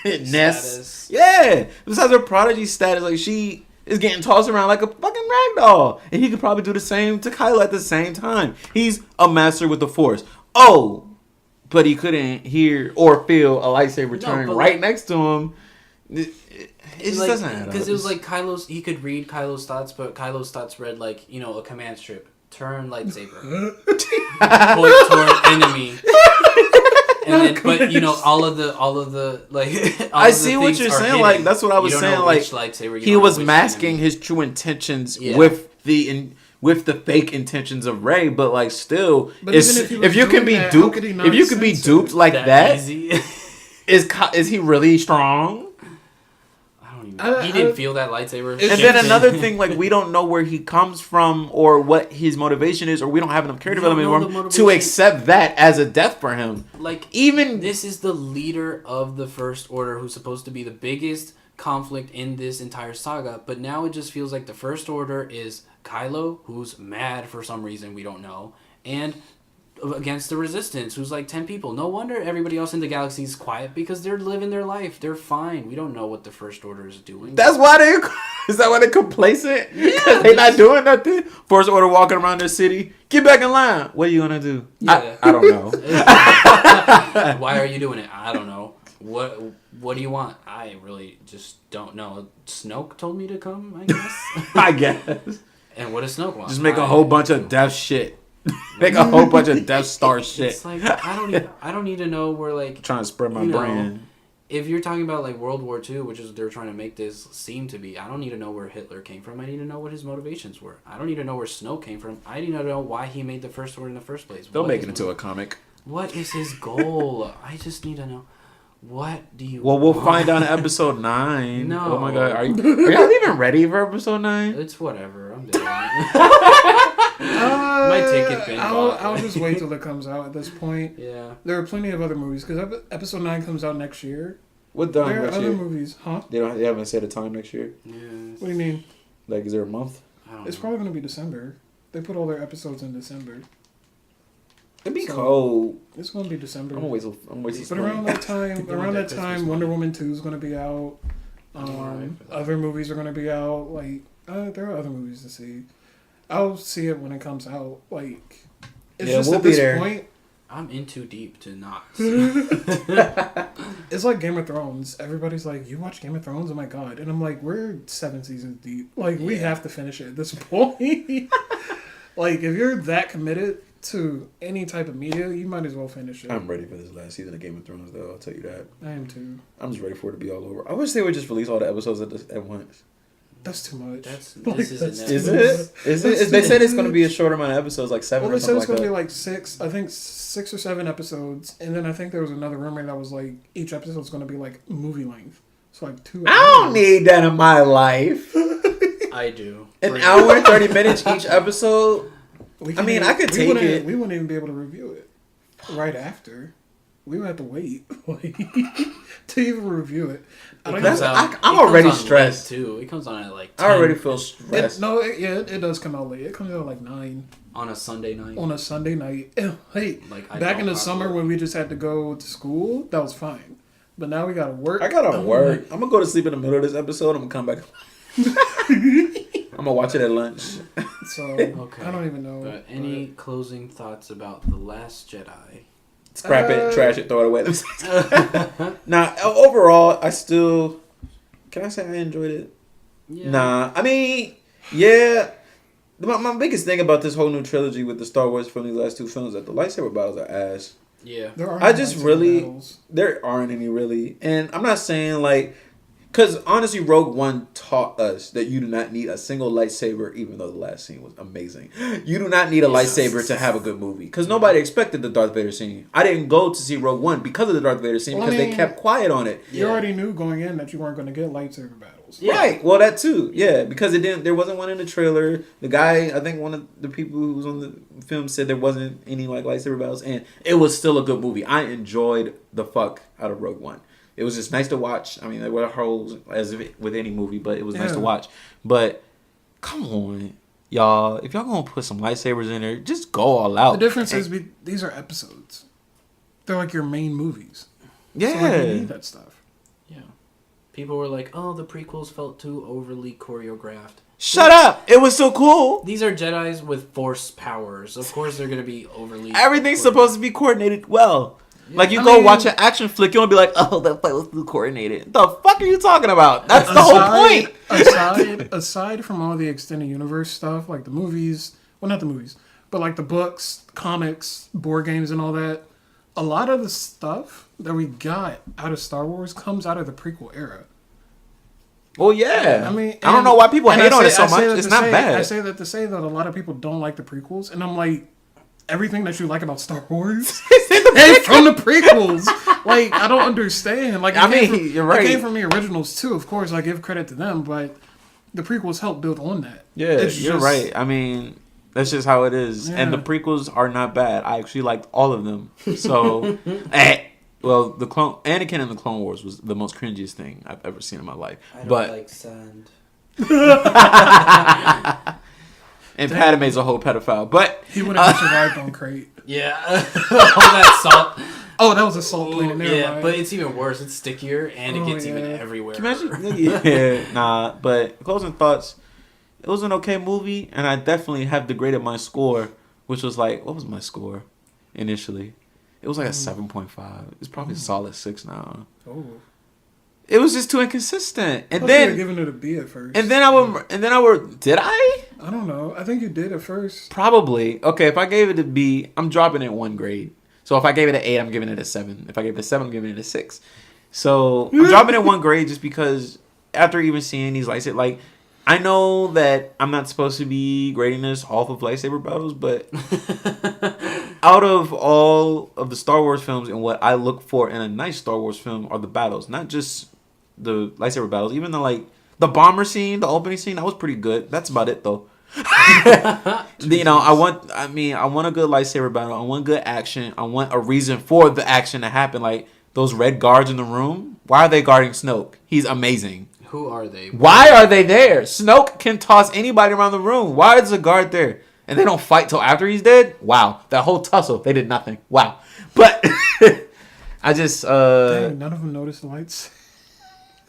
ness. Yeah, besides her prodigy status, like she is getting tossed around like a fucking ragdoll, and he could probably do the same to Kylo at the same time. He's a master with the Force. Oh, but he couldn't hear or feel a lightsaber turn right next to him. It just doesn't add up. Because it was like Kylo's, he could read Kylo's thoughts, but Kylo's thoughts read like, a command strip. Turn lightsaber. Point toward enemy. And then, but all of the like. I see what you're saying. Like that's what I was saying. Like he was masking his true intentions with the fake intentions of Rey, but like still, if you can be duped like that, is he really strong? He didn't feel that lightsaber. And then another thing, like we don't know where he comes from or what his motivation is, or we don't have enough character development to accept that as a death for him. Like even this is the leader of the First Order, who's supposed to be the biggest conflict in this entire saga, but now it just feels like the First Order is Kylo, who's mad for some reason we don't know, and against the Resistance, who's like 10 people. No wonder everybody else in the galaxy is quiet, because they're living their life. They're fine. We don't know what the First Order is doing. That's why is that why they're complacent? Yeah, they're not doing nothing. First Order walking around their city. Get back in line. What are you gonna do? Yeah. I don't know. Why are you doing it? I don't know. What do you want? I really just don't know. Snoke told me to come, I guess. I guess. And what does Snoke want? Just make a whole bunch of death shit. Make a whole bunch of Death Star shit. It's like I don't need to know where like trying to spread my brand. If you're talking about like World War II, which is they're trying to make this seem to be, I don't need to know where Hitler came from. I need to know what his motivations were. I don't need to know where Snoke came from. I need to know why he made the First Order in the first place. They'll make it into a comic. What is his goal? I just need to know. What do you? Well, we'll find out in episode 9. No. Oh my god, are y'all even ready for episode 9? It's whatever. I'm doing it. Might take it. I'll just wait till it comes out. At this point, Yeah. there are plenty of other movies because episode 9 comes out next year. What time There are next other year? movies, huh? They haven't said a time next year. Yeah. What do you mean? Like, is there a month? I don't It's know. probably going to be December. They put all their episodes in December. It'd be So- cold. It's going to be December. I'm gonna wait till But spring. around that time, Christmas Wonder movie. Woman 2 is going to be out. Alright for that. Other movies are going to be out. Like, there are other movies to see. I'll see it when it comes out. Like, it's Yeah, just we'll at be this there. point, I'm in too deep to not see. it's like Game of Thrones. Everybody's like, "You watch Game of Thrones? Oh my god!" And I'm like, "We're 7 seasons deep. Like, we have to finish it at this point." Like, if you're that committed to any type of media, you might as well finish it. I'm ready for this last season of Game of Thrones, though. I'll tell you that. I am too. I'm just ready for it to be all over. I wish they would just release all the episodes at once. That's too much. This Like, isn't that's it. too Is much. it? Is That's it? They too said it's going to much. be a short amount of episodes, like 7 Well, or they said something it's like going to that. be like 6. I think 6 or 7 episodes, and then I think there was another rumor that was like each episode's going to be like movie length. So like 2 I don't need that in my life. I do. An hour and 30 minutes each episode. We I mean, can't I could we take wouldn't- it. We wouldn't even be able to review it right after. We would have to wait like, to even review it. I don't That's- even- I'm it comes already on late, stressed. too. It comes on at like 10 I already feel stressed. it does come out late. It comes out at like 9 on a Sunday night. on a Sunday night. Hey, Like, I back in don't the summer probably- when we just had to go to school, that was fine. But now we gotta work. I gotta Oh, work. I'm gonna go to sleep in the middle of this episode. I'm gonna come back. I'm gonna watch it at lunch. So Okay. I don't even know. But any closing thoughts about The Last Jedi? Scrap it, trash it, throw it away. Nah, overall, I still. Can I say I enjoyed it? Yeah. Nah, I mean, yeah. My biggest thing about this whole new trilogy with the Star Wars from these last 2 films is that the lightsaber battles are ass. Yeah. There are I no just lightsaber really- battles. There aren't any really. And I'm not saying like. Because honestly, Rogue One taught us that you do not need a single lightsaber, even though the last scene was amazing. You do not need a lightsaber to have a good movie. Because nobody expected the Darth Vader scene. I didn't go to see Rogue One because of the Darth Vader scene, Well, I because they mean, kept quiet on it. You already knew going in that you weren't going to get lightsaber battles. Yeah. Right. Well, that too. Yeah, because it didn't. There wasn't one in the trailer. The guy, I think one of the people who was on the film said there wasn't any like lightsaber battles, and it was still a good movie. I enjoyed the fuck out of Rogue One. It was just nice to watch. I mean, there were holes as if with any movie, but it was nice to watch. But come on, y'all! If y'all gonna put some lightsabers in there, just go all out. The difference is these are episodes. They're like your main movies. yeah. So like, you need that stuff. Yeah. People were like, oh, the prequels felt too overly choreographed. Shut up! It was so cool. These are Jedis with force powers. Of course they're going to be overly... Everything's choreographed. supposed to be coordinated well. Like, you I go mean- watch an action flick, you don't be like, oh, that fight was too coordinated. The fuck are you talking about? That's the whole point. Aside from all the extended universe stuff, like the movies, well, not the movies, but like the books, comics, board games, and all that, a lot of the stuff that we got out of Star Wars comes out of the prequel era. Well, yeah. I mean, I don't know why people and hate I on it say- so I say much. that It's to not say- bad. I say that to say that a lot of people don't like the prequels, and I'm like, everything that you like about Star Wars came from the prequels. Like, I don't understand. Like, I mean, you're right. It came from the originals too. Of course, I give credit to them, but the prequels helped build on that. Yeah, It's you're just- right. I mean, that's just how it is. Yeah. And the prequels are not bad. I actually liked all of them. So, well, Anakin and the Clone Wars was the most cringiest thing I've ever seen in my life. But sand. and Padme's a whole pedophile. But He would have survived on Crate. Yeah. All that salt. Oh, that was a salt planet. Never Yeah, mind. but it's even worse. It's stickier, and it gets even everywhere. can you imagine? Yeah, nah. But closing thoughts. It was an okay movie, and I definitely have degraded my score, which was like, what was my score initially? It was like a 7.5. It's probably a solid 6 now. Oh, It was just too inconsistent. And I then giving it a B at first. did I? I don't know. I think you did at first. Probably. Okay, if I gave it a B, I'm dropping it 1 grade. So if I gave it an 8, I'm giving it a 7. If I gave it a 7, I'm giving it a 6. So I'm dropping it 1 grade just because after even seeing these lightsabers, like, I know that I'm not supposed to be grading this off of lightsaber battles, but out of all of the Star Wars films and what I look for in a nice Star Wars film are the battles, not just the lightsaber battles. Even the bomber scene, the opening scene, that was pretty good. That's about it though. I want a good lightsaber battle. I want good action. I want a reason for the action to happen. Like those red guards in the room. Why are they guarding Snoke? He's amazing. Who are they? Why are they there? Snoke can toss anybody around the room. Why is a guard there? And they don't fight till after he's dead? Wow. That whole tussle, they did nothing. Wow. But I just Dang, none of them noticed the lights.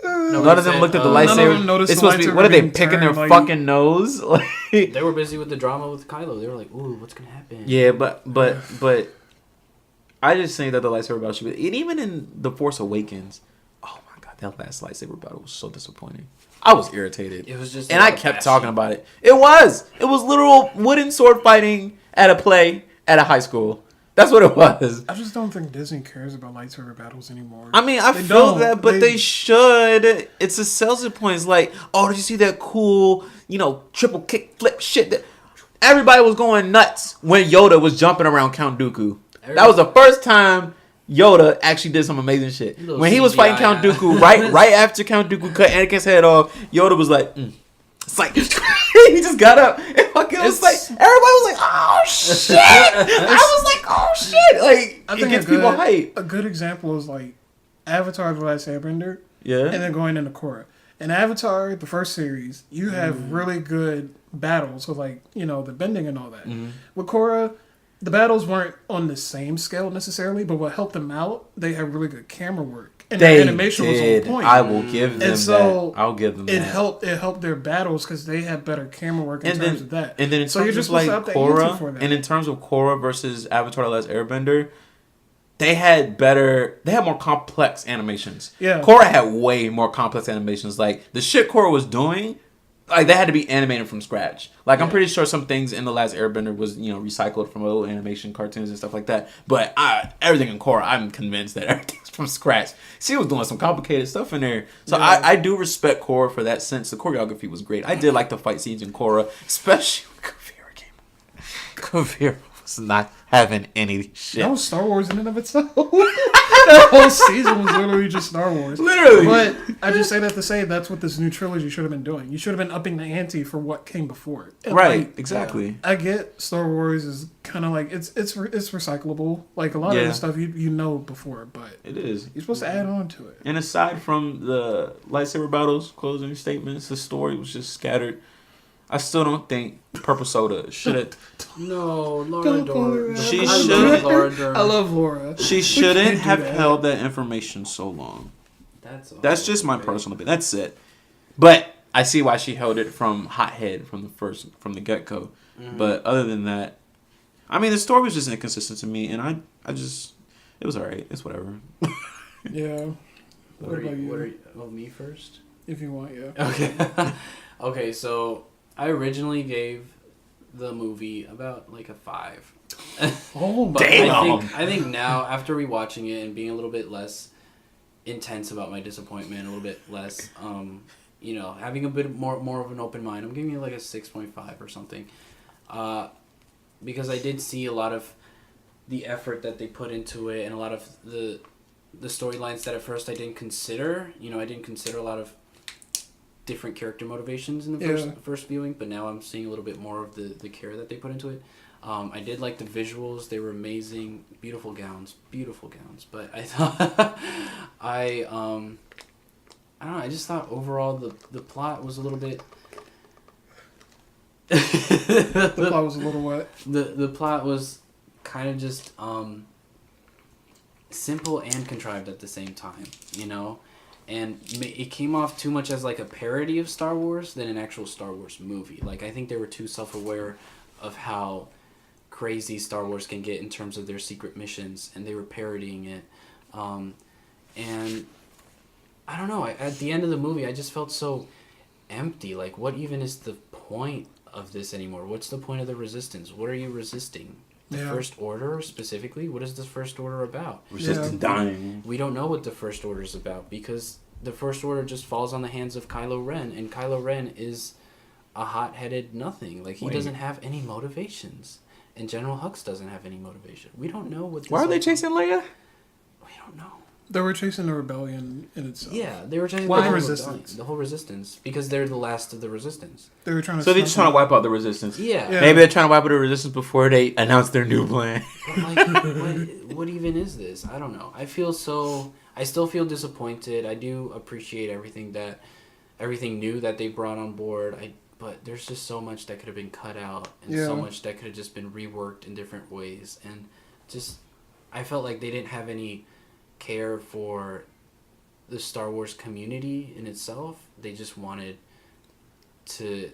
None of them looked at the lightsaber. None of them noticed it's the supposed to be. lightsaber What are they being picking their turned, fucking nose? They were busy with the drama with Kylo. They were like, "Ooh, what's gonna happen?" Yeah, but I just think that the lightsaber battle should be. And even in The Force Awakens, oh my god, that last lightsaber battle was so disappointing. I was irritated. It was just, and I kept talking about it. It was literal wooden sword fighting at a play at a high school. That's what it was. I just don't think Disney cares about lightsaber battles anymore. I mean, I feel that, but they should. It's a sales point. It's like, oh, did you see that cool, triple kick flip shit? That everybody was going nuts when Yoda was jumping around Count Dooku. That was the first time Yoda actually did some amazing shit. When he was fighting Count Dooku, right after Count Dooku cut Anakin's head off, Yoda was like, It's like he just got up and fucking was like everybody was like, oh shit. I was like, oh shit. Like I think it gets people hype. A good example is like Avatar: The Last Airbender. Yeah. And then going into Korra. In Avatar, the first series, you have really good battles with the bending and all that. With Korra, the battles weren't on the same scale necessarily, but what helped them out, they had really good camera work. And the animation was on point. I will give them that. I'll give them that. It helped their battles because they had better camera work in terms of that. And then in terms of like Korra, and in terms of Korra versus Avatar: The Last Airbender, they had more complex animations. Yeah. Korra had way more complex animations. Like the shit Korra was doing, like they had to be animated from scratch. Like I'm pretty sure some things in The Last Airbender was recycled from old animation cartoons and stuff like that. But everything in Korra, I'm convinced that everything's from scratch. She was doing some complicated stuff in there. So I do respect Korra for that sense. The choreography was great. I did like the fight scenes in Korra, especially when Kuvira came. Kuvira was not having any shit. That was Star Wars in and of itself. That whole season was literally just Star Wars. Literally. But I just say that to say that's what this new trilogy should have been doing. You should have been upping the ante for what came before it. And right, exactly. I get Star Wars is kind of like, it's recyclable. Like a lot of the stuff you know before, but it is. You're supposed to add on to it. And aside from the lightsaber battles, closing statements, the story was just scattered. I still don't think Purple Soda should have. No, Laura Dern. She should. I love Laura. She shouldn't have held that information so long. That's just my personal opinion. That's it. But I see why she held it from hothead from the get go. But other than that, I mean, the story was just inconsistent to me, and I just it was alright. It's whatever. Yeah. What about you? Me first? If you want, yeah. Okay. Okay, so I originally gave the movie about like a 5. Oh, but damn! I think now, after rewatching it and being a little bit less intense about my disappointment, a little bit less, having a bit more of an open mind, I'm giving it like a 6.5 or something. Because I did see a lot of the effort that they put into it and a lot of the storylines that at first I didn't consider. I didn't consider a lot of different character motivations in the first viewing, but now I'm seeing a little bit more of the care that they put into it. I did like the visuals; they were amazing, beautiful gowns. But I thought I don't know. I just thought overall the plot was a little bit. The plot was a little what? The plot was kind of just simple and contrived at the same time, And it came off too much as like a parody of Star Wars than an actual Star Wars movie. Like I think they were too self-aware of how crazy Star Wars can get in terms of their secret missions, and they were parodying it. And I don't know. At the end of the movie, I just felt so empty. Like, what even is the point of this anymore? What's the point of the Resistance? What are you resisting? The First Order, specifically? What is the First Order about? Resistance dying. We don't know what the First Order is about, because the First Order just falls on the hands of Kylo Ren, and Kylo Ren is a hot-headed nothing. Like, he doesn't have any motivations. And General Hux doesn't have any motivation. We don't know what. Why are they chasing Leia? We don't know. They were chasing the rebellion in itself. Yeah, they were chasing the resistance. The whole resistance, because they're the last of the resistance. They were trying to. So they're just trying to wipe out the resistance. Yeah. Maybe they're trying to wipe out the resistance before they announce their new plan. But like, what even is this? I don't know. I still feel disappointed. I do appreciate everything new that they brought on board. But there's just so much that could have been cut out, and so much that could have just been reworked in different ways, and just I felt like they didn't have any care for the Star Wars community in itself. They just wanted to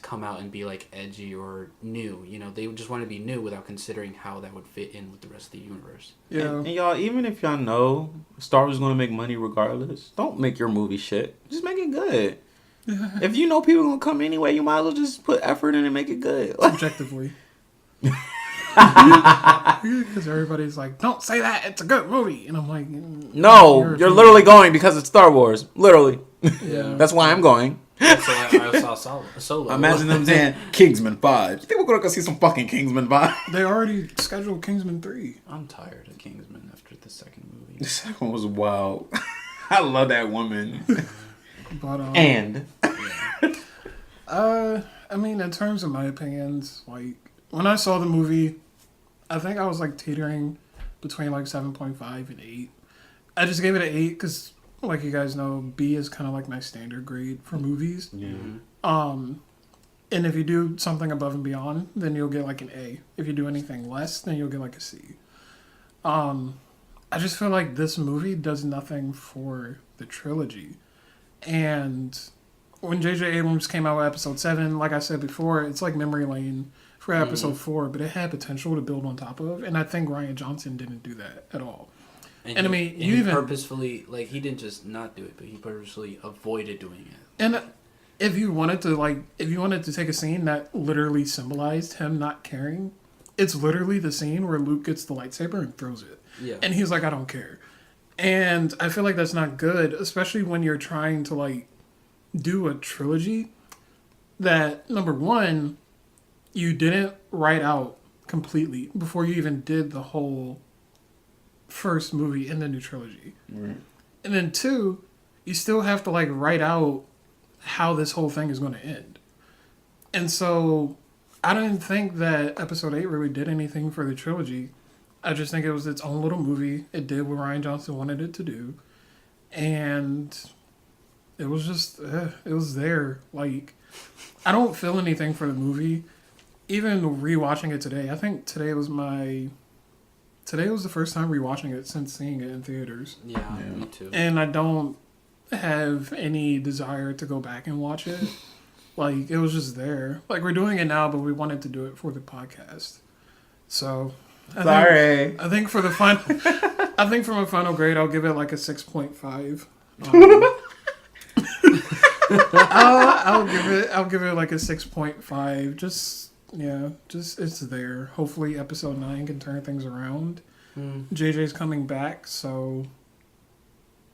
come out and be like edgy or new. You know, they just wanted to be new without considering how that would fit in with the rest of the universe. Yeah. And y'all, even if y'all know Star Wars is going to make money regardless, don't make your movie shit. Just make it good. If you know people are going to come anyway, you might as well just put effort in and make it good. Objectively. Because everybody's like, don't say that, it's a good movie. And I'm like, no, you're literally going because it's Star Wars. Literally. Yeah. That's why I'm going. That's why I saw Solo. Imagine them saying Kingsman 5. You think we're going to go see some fucking Kingsman 5? They already scheduled Kingsman 3. I'm tired of Kingsman after the second movie. The second one was wild. I love that woman. But, I mean, in terms of my opinions, like, when I saw the movie, I think I was, like, teetering between, like, 7.5 and 8. I just gave it an 8 because, like you guys know, B is kind of like my standard grade for movies. Yeah. And if you do something above and beyond, then you'll get, like, an A. If you do anything less, then you'll get, like, a C. I just feel like this movie does nothing for the trilogy. And when J.J. Abrams came out with Episode 7, like I said before, it's like memory lane for Episode 4, but it had potential to build on top of, and I think Rian Johnson didn't do that at all. And I mean, you even purposefully, like, he didn't just not do it, but he purposely avoided doing it. And if you wanted to take a scene that literally symbolized him not caring, it's literally the scene where Luke gets the lightsaber and throws it. Yeah. And he's like, I don't care. And I feel like that's not good, especially when you're trying to, like, do a trilogy that, number one, you didn't write out completely before you even did the whole first movie in the new trilogy. Right. And then two, you still have to, like, write out how this whole thing is going to end. And so I didn't think that Episode 8 really did anything for the trilogy. I just think it was its own little movie. It did what Rian Johnson wanted it to do. And it was just, it was there. Like, I don't feel anything for the movie. Even rewatching it today, I think today was the first time rewatching it since seeing it in theaters. Yeah, me too. And I don't have any desire to go back and watch it. Like, it was just there. Like, we're doing it now, but we wanted to do it for the podcast. So, I think for the final, I think for my final grade, I'll give it like a 6.5. I'll give it like a 6.5. Just it's there. Hopefully Episode 9 can turn things around. JJ's coming back, so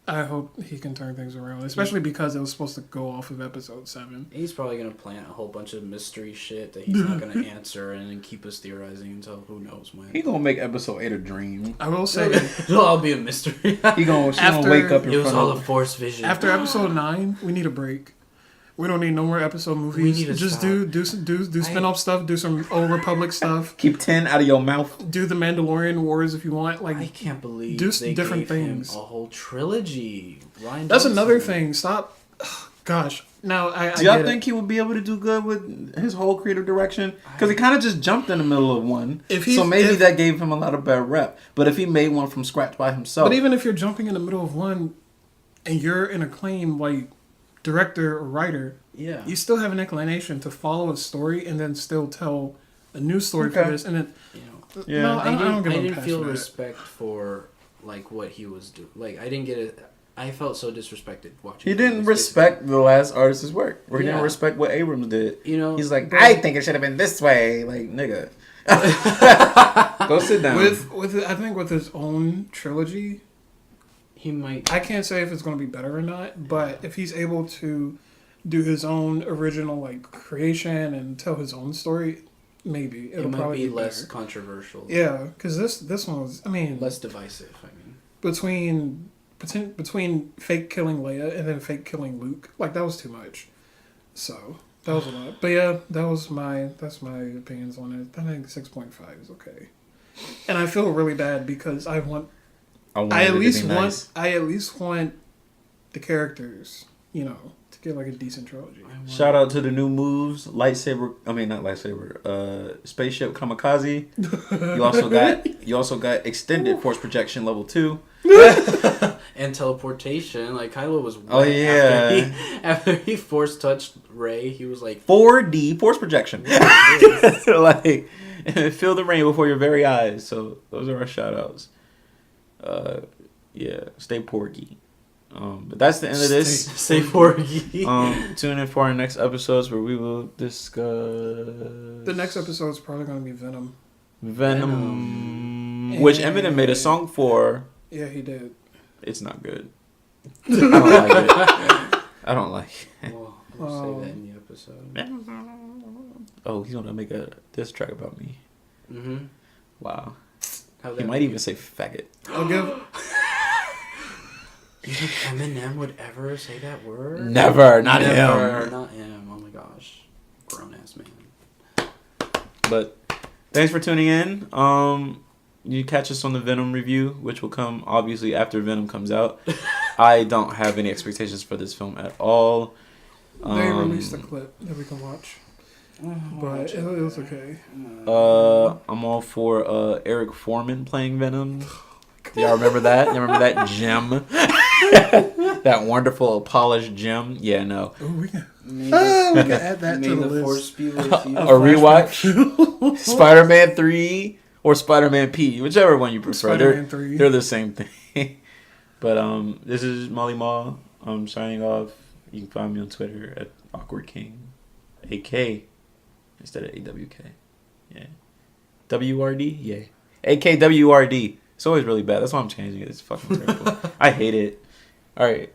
I hope he can turn things around, especially because it was supposed to go off of Episode 7. He's probably going to plant a whole bunch of mystery shit that he's not going to answer and then keep us theorizing until who knows when. He gonna make Episode 8 a dream. I will say it'll all be a mystery. She gonna wake up in it was front all of a Force vision. After Episode 9, we need a break. We don't need no more episode movies. We need to just stop. do spin-off stuff, do some Old Republic stuff. Keep 10 out of your mouth. Do the Mandalorian Wars if you want. Like, I can't believe do they different gave things. him a whole trilogy. Ryan That's Johnson. another thing. Stop. Gosh. Now, I Do y'all get think he would be able to do good with his whole creative direction? Because he kind of just jumped in the middle of one. So maybe that gave him a lot of bad rep. But if he made one from scratch by himself. But even if you're jumping in the middle of one and you're an acclaimed, like, director or writer, yeah, you still have an inclination to follow a story and then still tell a new story for this. And then, no, I didn't feel respect for, like, what he was doing. Like, I didn't get it. I felt so disrespected watching. He didn't respect the last artist's work. Or he didn't respect what Abrams did. You know, he's like, I think it should have been this way. Like, nigga. Go sit down. I think with his own trilogy, he might. I can't say if it's going to be better or not, but if he's able to do his own original, like, creation and tell his own story, maybe it might probably be less better. controversial. Yeah, because this one was, I mean, less divisive. I mean, between fake killing Leia and then fake killing Luke, like that was too much. So that was a lot. But yeah, that's my opinions on it. I think 6.5 is okay. And I feel really bad because I at least want the characters, you know, to get like a decent trilogy. Shout out to the new moves, spaceship kamikaze. You also got extended force projection level 2. And teleportation, like Kylo was. After he force touched Rey, he was like 4D force projection. Like, feel the rain before your very eyes. So those are our shout outs. Stay porgy. But that's the end of this. Stay porgy. Tune in for our next episodes where we will discuss. The next episode is probably going to be Venom. Which Eminem made a song for. Yeah, he did. It's not good. I don't like it. I don't like it. Well, we'll say that in the episode. Oh, he's gonna make a diss track about me. Mm-hmm. Wow. He might even say faggot. I'll give. You think Eminem would ever say that word? Never. Not him. Not him. Oh my gosh. Grown ass man. But thanks for tuning in. You catch us on the Venom review, which will come obviously after Venom comes out. I don't have any expectations for this film at all. They released a clip that we can watch. But it was okay. I'm all for Eric Foreman playing Venom. Do y'all remember that? You remember that gem? That wonderful polished gem? Yeah, no. Ooh, we can add that to the list. Force be with you. A rewatch? Spider-Man 3 or Spider-Man P, whichever one you prefer. Spider-Man 3. They're the same thing. But this is Molly Maw. I'm signing off. You can find me on Twitter at Awkward King. AK instead of AWK. Yeah. WRD? Yeah. AKWRD. It's always really bad. That's why I'm changing it. It's fucking terrible. I hate it. All right.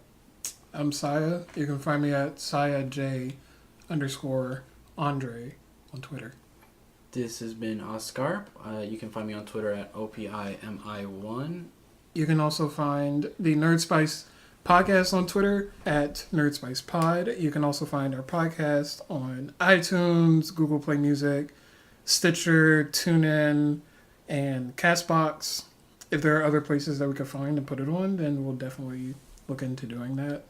I'm Saya. You can find me at SayaJ_Andre on Twitter. This has been Oscar. You can find me on Twitter at OPIMI1. You can also find the NerdSpice podcast on Twitter at NerdSpicePod. You can also find our podcast on iTunes, Google Play Music, Stitcher, TuneIn, and Castbox. If there are other places that we could find and put it on, then we'll definitely look into doing that.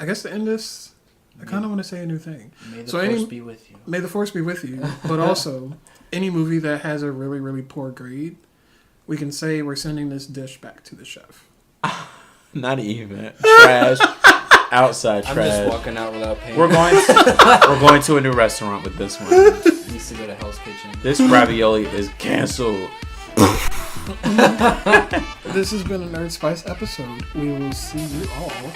I guess to end this, I kind of want to say a new thing. May the Force be with you. May the Force be with you. But also, any movie that has a really, really poor grade, we can say we're sending this dish back to the chef. Not even. Trash. Outside trash. I'm just walking out without paying. We're going to a new restaurant with this one. Needs to go to Hell's Kitchen. This ravioli is canceled. This has been a NerdSpice episode. We will see you all